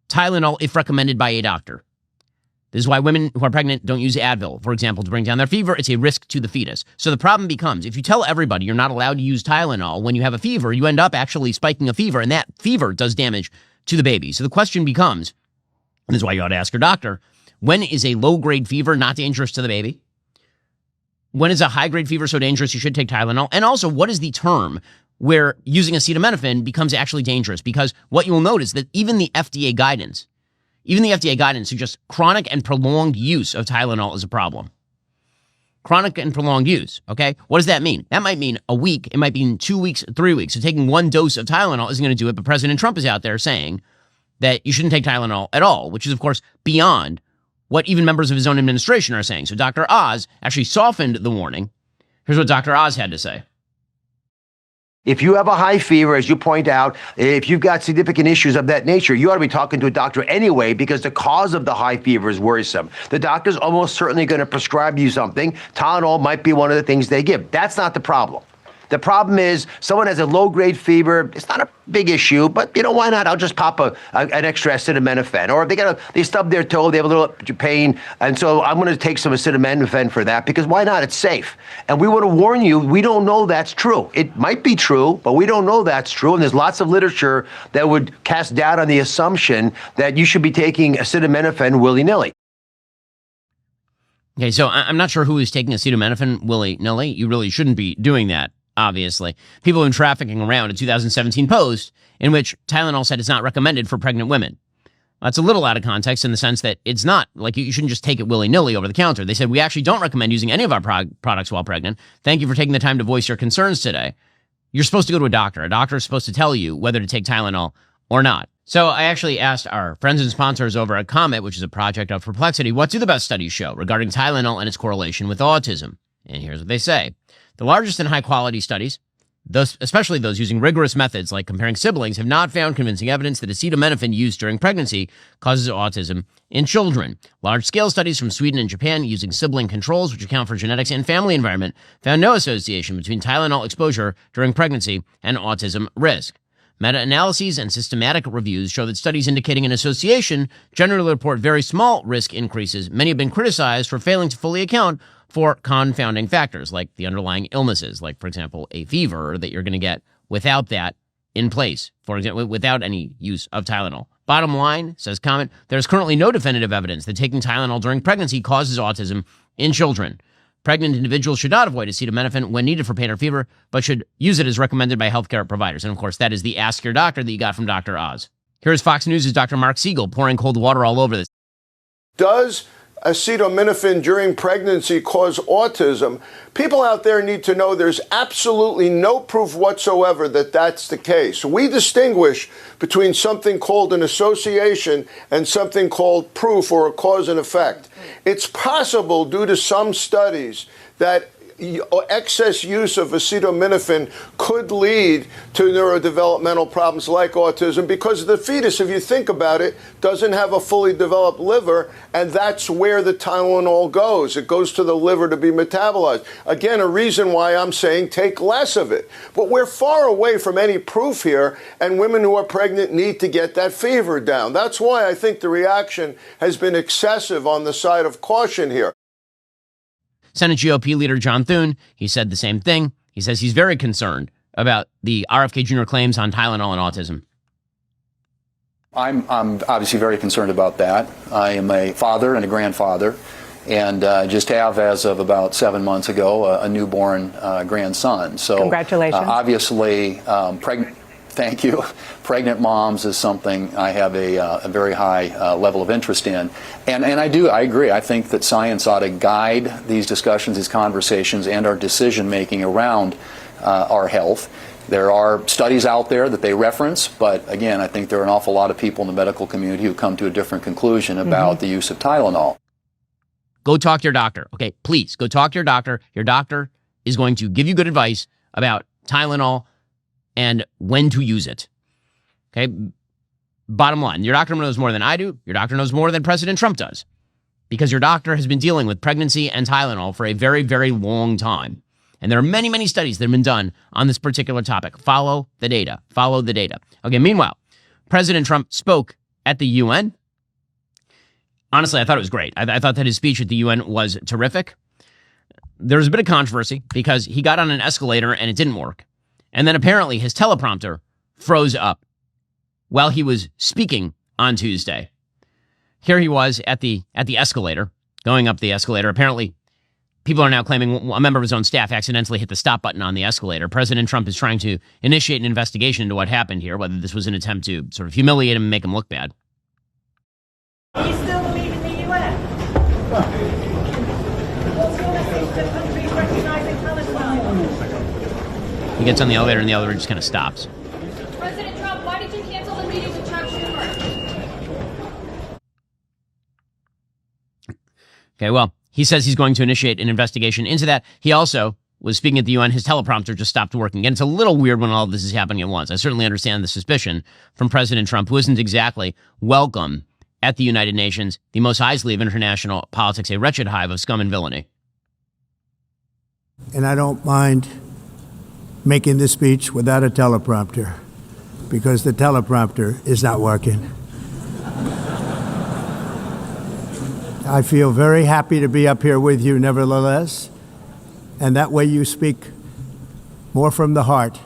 Tylenol if recommended by a doctor. This is why women who are pregnant don't use Advil, for example, to bring down their fever. It's a risk to the fetus. So the problem becomes, if you tell everybody you're not allowed to use Tylenol when you have a fever, you end up actually spiking a fever, and that fever does damage to the baby. So the question becomes, and this is why you ought to ask your doctor, when is a low-grade fever not dangerous to the baby? When is a high-grade fever so dangerous you should take Tylenol? And also, what is the term where using acetaminophen becomes actually dangerous? Because what you will notice that even the FDA guidance suggests chronic and prolonged use of Tylenol is a problem. Chronic and prolonged use, okay? What does that mean? That might mean a week. It might mean 2 weeks, 3 weeks. So taking one dose of Tylenol isn't going to do it, but President Trump is out there saying that you shouldn't take Tylenol at all, which is, of course, beyond what even members of his own administration are saying. So Dr. Oz actually softened the warning. Here's what Dr. Oz had to say. If you have a high fever, as you point out, if you've got significant issues of that nature, you ought to be talking to a doctor anyway, because the cause of the high fever is worrisome. The doctor's almost certainly going to prescribe you something. Tylenol might be one of the things they give. That's not the problem. The problem is someone has a low-grade fever. It's not a big issue, but why not? I'll just pop an extra acetaminophen. Or if they stub their toe, they have a little pain, and so I'm going to take some acetaminophen for that, because why not? It's safe. And we want to warn you, we don't know that's true. It might be true, but we don't know that's true. And there's lots of literature that would cast doubt on the assumption that you should be taking acetaminophen willy-nilly. Okay, so I'm not sure who is taking acetaminophen willy-nilly. You really shouldn't be doing that. Obviously, people have been trafficking around a 2017 post in which Tylenol said it's not recommended for pregnant women. That's a little out of context in the sense that it's not like you shouldn't just take it willy-nilly over the counter. They said, we actually don't recommend using any of our products while pregnant. Thank you for taking the time to voice your concerns today. You're supposed to go to a doctor. A doctor is supposed to tell you whether to take Tylenol or not. So I actually asked our friends and sponsors over at Comet, which is a project of Perplexity, what do the best studies show regarding Tylenol and its correlation with autism? And here's what they say. The largest and high-quality studies, especially those using rigorous methods like comparing siblings, have not found convincing evidence that acetaminophen used during pregnancy causes autism in children. Large-scale studies from Sweden and Japan using sibling controls, which account for genetics and family environment, found no association between Tylenol exposure during pregnancy and autism risk. Meta-analyses and systematic reviews show that studies indicating an association generally report very small risk increases. Many have been criticized for failing to fully account for confounding factors like the underlying illnesses, like, for example, a fever that you're going to get without that in place, for example, without any use of Tylenol. Bottom line, says Comet, there's currently no definitive evidence that taking Tylenol during pregnancy causes autism in children. Pregnant individuals should not avoid acetaminophen when needed for pain or fever, but should use it as recommended by healthcare providers. And of course, that is the Ask Your Doctor that you got from Dr. Oz. Here's Fox News' Dr. Mark Siegel pouring cold water all over this. Does acetaminophen during pregnancy cause autism? People out there need to know there's absolutely no proof whatsoever that that's the case. We distinguish between something called an association and something called proof or a cause and effect. It's possible, due to some studies, that excess use of acetaminophen could lead to neurodevelopmental problems like autism, because the fetus, if you think about it, doesn't have a fully developed liver, and that's where the Tylenol goes. It goes to the liver to be metabolized. Again, a reason why I'm saying take less of it. But we're far away from any proof here, and women who are pregnant need to get that fever down. That's why I think the reaction has been excessive on the side of caution here. Senate GOP leader John Thune, he said the same thing. He says he's very concerned about the RFK Jr. claims on Tylenol and autism. I'm obviously very concerned about that. I am a father and a grandfather, and just have, as of about 7 months ago, a newborn grandson. So congratulations. Obviously, thank you. Pregnant moms is something I have a very high level of interest in. And I agree. I think that science ought to guide these discussions, these conversations, and our decision-making around our health. There are studies out there that they reference, but again, I think there are an awful lot of people in the medical community who come to a different conclusion about the use of Tylenol. Go talk to your doctor. Okay, please, go talk to your doctor. Your doctor is going to give you good advice about Tylenol and when to use it. Okay? Bottom line, your doctor knows more than I do. Your doctor knows more than President Trump does, because your doctor has been dealing with pregnancy and Tylenol for a very, very long time. And there are many, many studies that have been done on this particular topic. Follow the data. Follow the data. Okay, meanwhile, President Trump spoke at the UN. Honestly, I thought it was great. I thought that his speech at the UN was terrific. There was a bit of controversy because he got on an escalator and it didn't work. And then apparently his teleprompter froze up while he was speaking on Tuesday. Here he was at the escalator, going up the escalator. Apparently, people are now claiming a member of his own staff accidentally hit the stop button on the escalator. President Trump is trying to initiate an investigation into what happened here, whether this was an attempt to sort of humiliate him and make him look bad. Do you still believe in the UN? What's your message to countries recognizing Palestine? He gets on the elevator and the elevator just kind of stops. President Trump, why did you cancel the meeting with Chuck Schumer? Okay, well, he says he's going to initiate an investigation into that. He also was speaking at the UN, his teleprompter just stopped working. And it's a little weird when all of this is happening at once. I certainly understand the suspicion from President Trump, who isn't exactly welcome at the United Nations, the most Isley of international politics, a wretched hive of scum and villainy. And I don't mind making this speech without a teleprompter, because the teleprompter is not working. I feel very happy to be up here with you, nevertheless, and that way you speak more from the heart.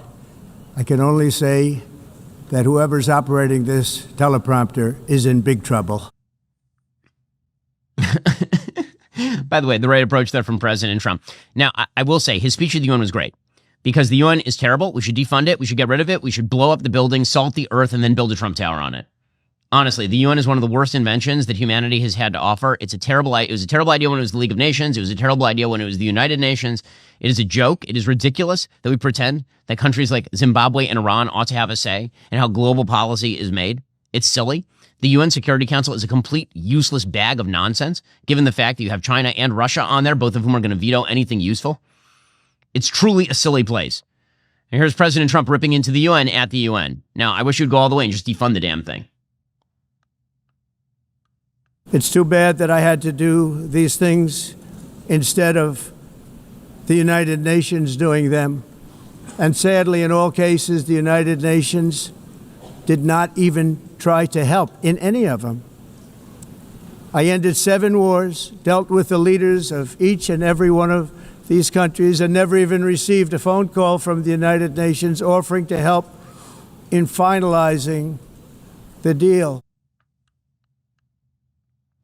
I can only say that whoever's operating this teleprompter is in big trouble. By the way, the right approach there from President Trump. Now, I will say his speech at the UN was great, because the UN is terrible. We should defund it. We should get rid of it. We should blow up the building, salt the earth, and then build a Trump Tower on it. Honestly, the UN is one of the worst inventions that humanity has had to offer. It was a terrible idea when it was the League of Nations. It was a terrible idea when it was the United Nations. It is a joke. It is ridiculous that we pretend that countries like Zimbabwe and Iran ought to have a say in how global policy is made. It's silly. The UN Security Council is a complete useless bag of nonsense, given the fact that you have China and Russia on there, both of whom are going to veto anything useful. It's truly a silly place. And here's President Trump ripping into the UN at the UN. Now, I wish you'd go all the way and just defund the damn thing. It's too bad that I had to do these things instead of the United Nations doing them. And sadly, in all cases, the United Nations did not even try to help in any of them. I ended 7 wars, dealt with the leaders of each and every one of these countries, and never even received a phone call from the United Nations offering to help in finalizing the deal.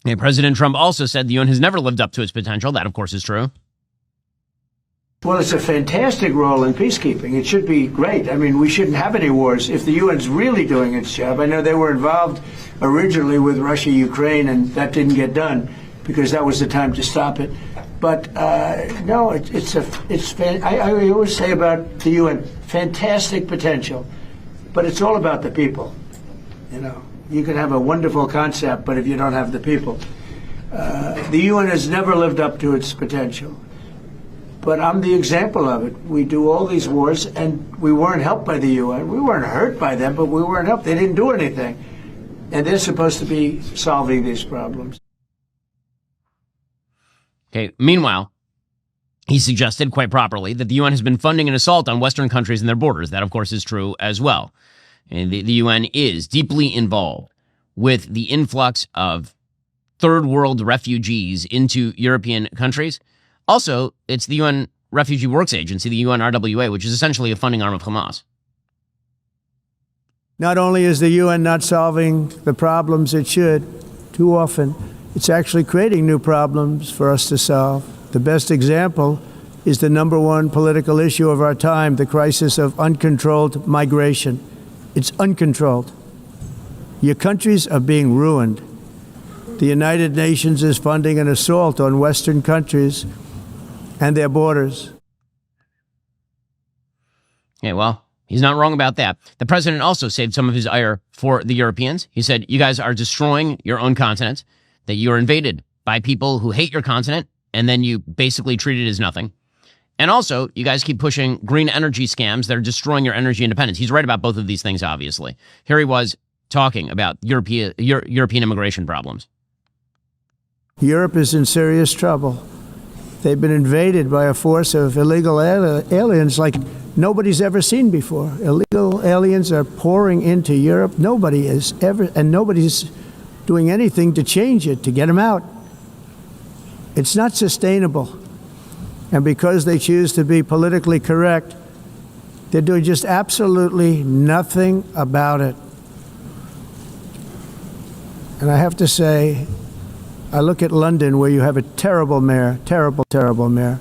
And President Trump also said the UN has never lived up to its potential. That, of course, is true. Well, it's a fantastic role in peacekeeping. It should be great. I mean, we shouldn't have any wars if the UN's really doing its job. I know they were involved originally with Russia, Ukraine, and that didn't get done because that was the time to stop it. But no, I always say about the UN, fantastic potential, but it's all about the people. You know, you can have a wonderful concept, but if you don't have the people, the UN has never lived up to its potential. But I'm the example of it. We do all these wars, and we weren't helped by the UN. We weren't hurt by them, but we weren't helped. They didn't do anything. And they're supposed to be solving these problems. Okay. Meanwhile, he suggested quite properly that the UN has been funding an assault on Western countries and their borders. That, of course, is true as well. And the UN is deeply involved with the influx of third world refugees into European countries. Also, it's the UN Refugee Works Agency, the UNRWA, which is essentially a funding arm of Hamas. Not only is the UN not solving the problems it should, too often, it's actually creating new problems for us to solve. The best example is the number one political issue of our time, the crisis of uncontrolled migration. It's uncontrolled. Your countries are being ruined. The United Nations is funding an assault on Western countries and their borders. Yeah, well, he's not wrong about that. The president also saved some of his ire for the Europeans. He said, you guys are destroying your own continent, that you're invaded by people who hate your continent, and then you basically treat it as nothing. And also, you guys keep pushing green energy scams that are destroying your energy independence. He's right about both of these things, obviously. Here he was talking about European immigration problems. Europe is in serious trouble. They've been invaded by a force of illegal aliens like nobody's ever seen before. Illegal aliens are pouring into Europe. Nobody's doing anything to change it, to get them out. It's not sustainable. And because they choose to be politically correct, they're doing just absolutely nothing about it. And I have to say, I look at London, where you have a terrible mayor, terrible mayor,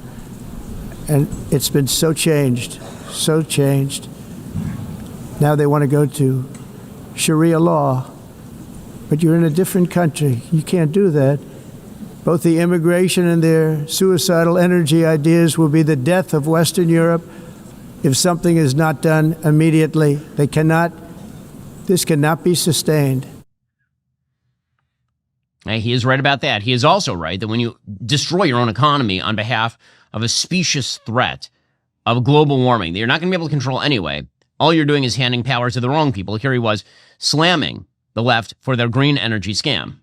and it's been so changed. Now they want to go to Sharia law, but you're in a different country. You can't do that. Both the immigration and their suicidal energy ideas will be the death of Western Europe if something is not done immediately. This cannot be sustained. He is right about that. He is also right that when you destroy your own economy on behalf of a specious threat of global warming that you're not going to be able to control anyway. All you're doing is handing power to the wrong people. Here he was slamming the left for their green energy scam.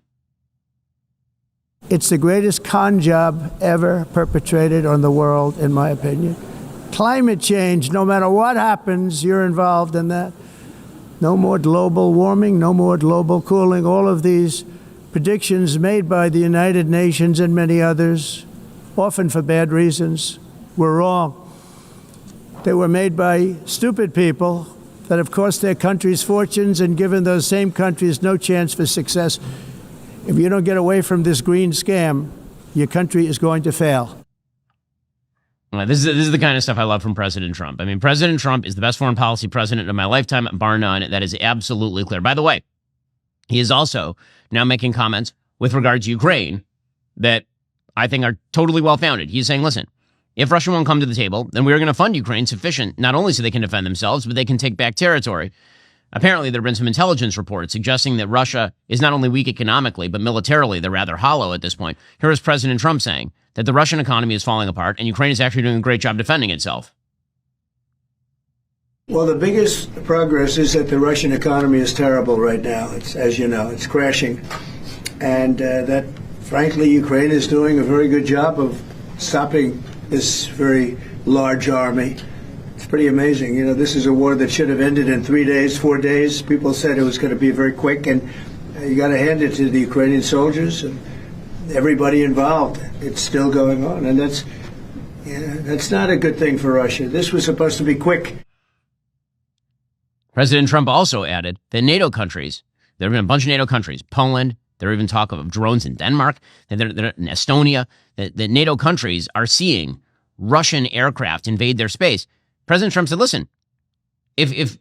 It's the greatest con job ever perpetrated on the world, in my opinion. Climate change, no matter what happens, you're involved in that. No more global warming, no more global cooling. All of these predictions made by the United Nations and many others, often for bad reasons, were wrong. They were made by stupid people that have cost their countries fortunes and given those same countries no chance for success. If you don't get away from this green scam, your country is going to fail. This is the kind of stuff I love from President Trump. I mean, President Trump is the best foreign policy president of my lifetime, bar none. That is absolutely clear. By the way, he is also now making comments with regard to Ukraine that I think are totally well-founded. He's saying, listen, if Russia won't come to the table, then we're going to fund Ukraine sufficient, not only so they can defend themselves, but they can take back territory. Apparently, there have been some intelligence reports suggesting that Russia is not only weak economically, but militarily, they're rather hollow at this point. Here is President Trump saying that the Russian economy is falling apart and Ukraine is actually doing a great job defending itself. Well, the biggest progress is that the Russian economy is terrible right now. It's, as you know, it's crashing. And that, frankly, Ukraine is doing a very good job of stopping this very large army. It's pretty amazing. You know, this is a war that should have ended in 3 days, 4 days. People said it was going to be very quick, and you got to hand it to the Ukrainian soldiers and everybody involved. It's still going on, and that's not a good thing for Russia. This was supposed to be quick. President Trump also added that NATO countries, there have been a bunch of NATO countries, Poland, there are even talk of drones in Denmark, that they're in Estonia, that NATO countries are seeing Russian aircraft invade their space. President Trump said, listen, if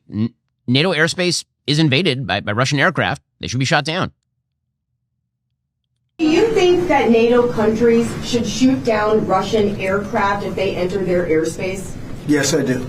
NATO airspace is invaded by Russian aircraft, they should be shot down. Do you think that NATO countries should shoot down Russian aircraft if they enter their airspace? Yes, I do.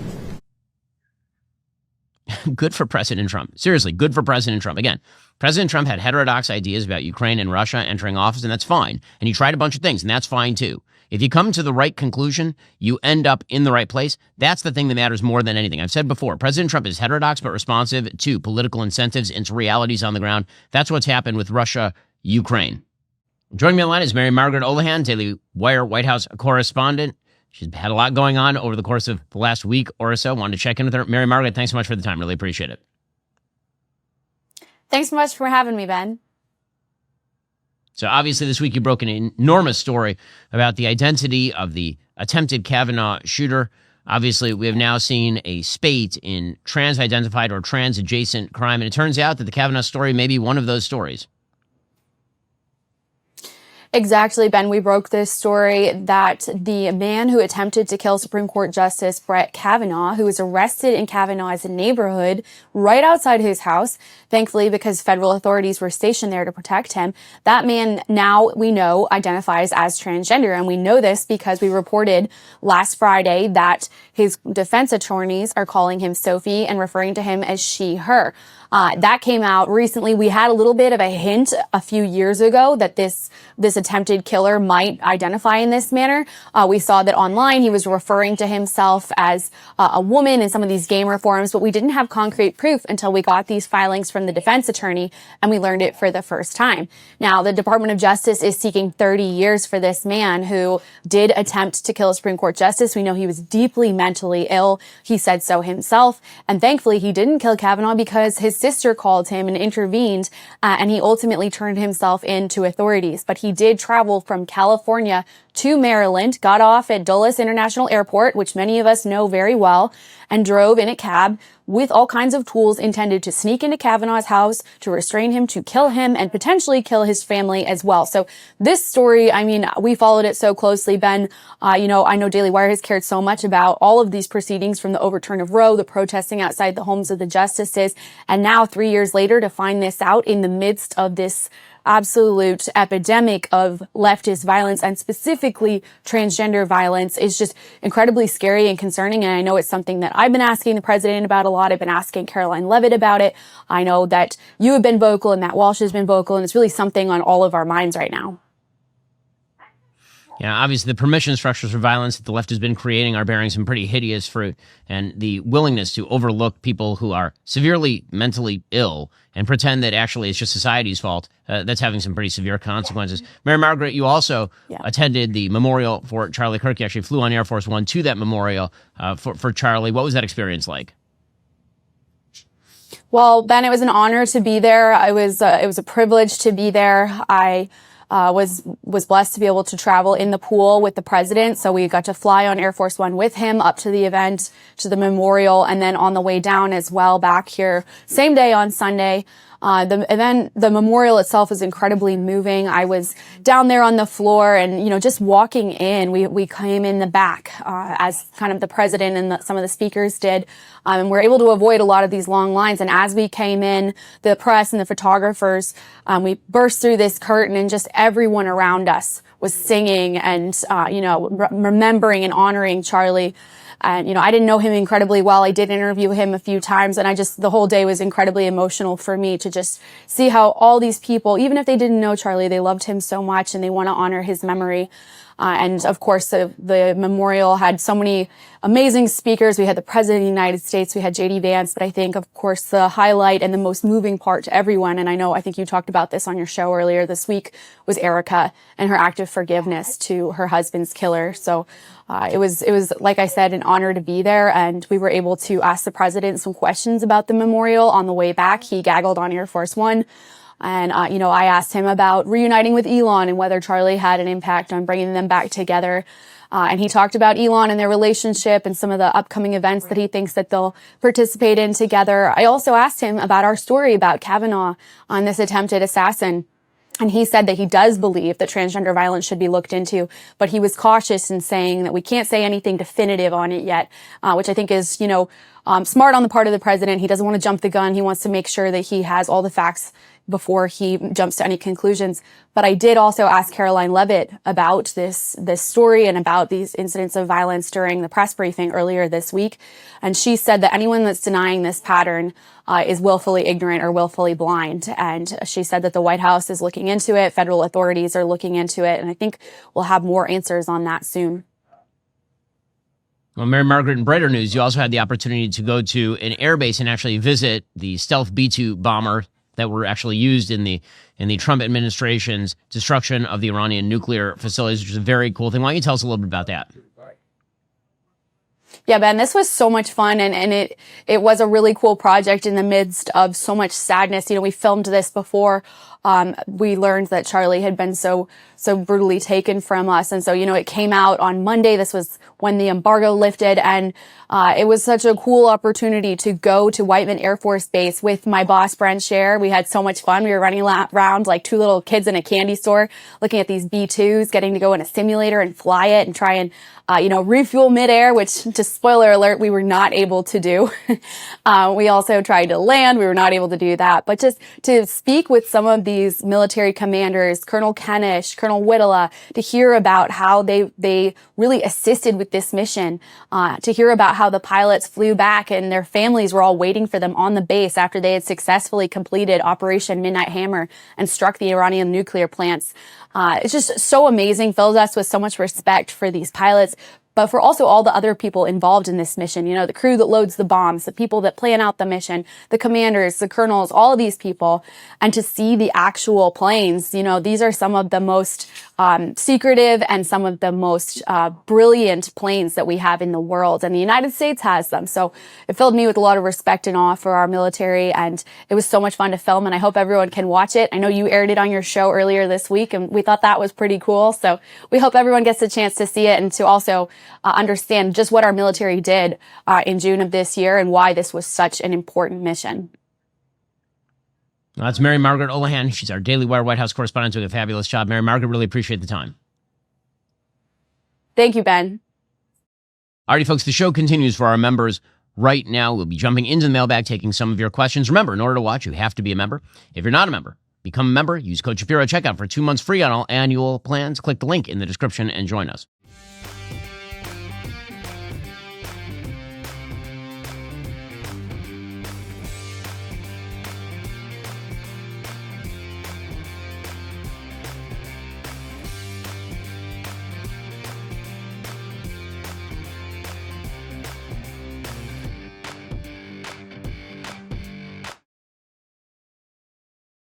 Good for President Trump. Seriously, good for President Trump. Again, President Trump had heterodox ideas about Ukraine and Russia entering office, and that's fine. And he tried a bunch of things, and that's fine too. If you come to the right conclusion, you end up in the right place. That's the thing that matters more than anything. I've said before, President Trump is heterodox but responsive to political incentives and to realities on the ground. That's what's happened with Russia, Ukraine. Joining me on the line is Mary Margaret Olahan, Daily Wire White House correspondent. She's had a lot going on over the course of the last week or so. Wanted to check in with her. Mary Margaret, thanks so much for the time. Really appreciate it. Thanks so much for having me, Ben. So obviously this week you broke an enormous story about the identity of the attempted Kavanaugh shooter. Obviously, we have now seen a spate in trans-identified or trans-adjacent crime, and it turns out that the Kavanaugh story may be one of those stories. Exactly, Ben. We broke this story that the man who attempted to kill Supreme Court Justice Brett Kavanaugh, who was arrested in Kavanaugh's neighborhood right outside his house, thankfully because federal authorities were stationed there to protect him, that man now we know identifies as transgender. And we know this because we reported last Friday that his defense attorneys are calling him Sophie and referring to him as she, her. That came out recently. We had a little bit of a hint a few years ago that this attempted killer might identify in this manner. We saw that online he was referring to himself as a woman in some of these gamer forums, but we didn't have concrete proof until we got these filings from the defense attorney and we learned it for the first time. Now, the Department of Justice is seeking 30 years for this man who did attempt to kill a Supreme Court justice. We know he was deeply mentally ill. He said so himself. And thankfully, he didn't kill Kavanaugh because his sister called him and intervened, and he ultimately turned himself in to authorities. But he did travel from California to Maryland, got off at Dulles International Airport, which many of us know very well, and drove in a cab with all kinds of tools intended to sneak into Kavanaugh's house, to restrain him, to kill him, and potentially kill his family as well. So this story, I mean, we followed it so closely, Ben. I know Daily Wire has cared so much about all of these proceedings, from the overturn of Roe, the protesting outside the homes of the justices, and now 3 years later to find this out in the midst of this absolute epidemic of leftist violence and specifically transgender violence is just incredibly scary and concerning. And I know it's something that I've been asking the president about a lot. I've been asking Caroline Levitt about it. I know that you have been vocal and Matt Walsh has been vocal, and it's really something on all of our minds right now. Yeah, obviously the permission structures for violence that the left has been creating are bearing some pretty hideous fruit, and the willingness to overlook people who are severely mentally ill and pretend that actually it's just society's fault, that's having some pretty severe consequences. Mary Margaret, you also attended the memorial for Charlie Kirk. You actually flew on Air Force One to that memorial for Charlie. What was that experience like? Well, Ben, it was an honor to be there. It was a privilege to be there. I was blessed to be able to travel in the pool with the president. So we got to fly on Air Force One with him up to the event, to the memorial, and then on the way down as well back here, same day on Sunday. The memorial itself is incredibly moving. I was down there on the floor and, you know, just walking in, we came in the back, as kind of the president and some of the speakers did. And we're able to avoid a lot of these long lines. And as we came in, the press and the photographers, we burst through this curtain and just everyone around us was singing and, remembering and honoring Charlie. And, I didn't know him incredibly well. I did interview him a few times, and the whole day was incredibly emotional for me to just see how all these people, even if they didn't know Charlie, they loved him so much and they want to honor his memory. And of course, the memorial had so many amazing speakers. We had the President of the United States, we had J.D. Vance, but I think, of course, the highlight and the most moving part to everyone, and I think you talked about this on your show earlier this week, was Erica and her act of forgiveness to her husband's killer. So it was, like I said, an honor to be there, and we were able to ask the president some questions about the memorial on the way back. He gaggled on Air Force One. And, I asked him about reuniting with Elon and whether Charlie had an impact on bringing them back together. And he talked about Elon and their relationship and some of the upcoming events that he thinks that they'll participate in together. I also asked him about our story about Kavanaugh on this attempted assassin. And he said that he does believe that transgender violence should be looked into, but he was cautious in saying that we can't say anything definitive on it yet, which I think is, smart on the part of the president. He doesn't want to jump the gun. He wants to make sure that he has all the facts before he jumps to any conclusions. But I did also ask Caroline Levitt about this story and about these incidents of violence during the press briefing earlier this week. And she said that anyone that's denying this pattern is willfully ignorant or willfully blind. And she said that the White House is looking into it, federal authorities are looking into it, and I think we'll have more answers on that soon. Well, Mary Margaret, in brighter news, you also had the opportunity to go to an airbase and actually visit the stealth B-2 bomber that were actually used in the Trump administration's destruction of the Iranian nuclear facilities, which is a very cool thing. Why don't you tell us a little bit about that? Yeah, Ben, this was so much fun, and it was a really cool project in the midst of so much sadness. We filmed this before we learned that Charlie had been so brutally taken from us. And so, it came out on Monday. This was when the embargo lifted, and it was such a cool opportunity to go to Whiteman Air Force Base with my boss, Brent Scher. We had so much fun. We were running around like two little kids in a candy store, looking at these B-2s, getting to go in a simulator and fly it and try and refuel midair, which, just spoiler alert, we were not able to do. We also tried to land. We were not able to do that. But just to speak with some of these military commanders, Colonel Kenish, Colonel Whittela, to hear about how they really assisted with this mission, to hear about how the pilots flew back and their families were all waiting for them on the base after they had successfully completed Operation Midnight Hammer and struck the Iranian nuclear plants. It's just so amazing, fills us with so much respect for these pilots, but for also all the other people involved in this mission, the crew that loads the bombs, the people that plan out the mission, the commanders, the colonels, all of these people, and to see the actual planes, these are some of the most secretive and some of the most brilliant planes that we have in the world, and the United States has them. So it filled me with a lot of respect and awe for our military, and it was so much fun to film, and I hope everyone can watch it. I know you aired it on your show earlier this week, and we thought that was pretty cool. So we hope everyone gets a chance to see it and to also understand just what our military did in June of this year and why this was such an important mission. Well, that's Mary Margaret Olohan. She's our Daily Wire White House correspondent, doing a fabulous job. Mary Margaret, really appreciate the time. Thank you, Ben. Alrighty, folks, the show continues for our members right now. We'll be jumping into the mailbag, taking some of your questions. Remember, in order to watch, you have to be a member. If you're not a member, become a member. Use code Shapiro at checkout for 2 months free on all annual plans. Click the link in the description and join us.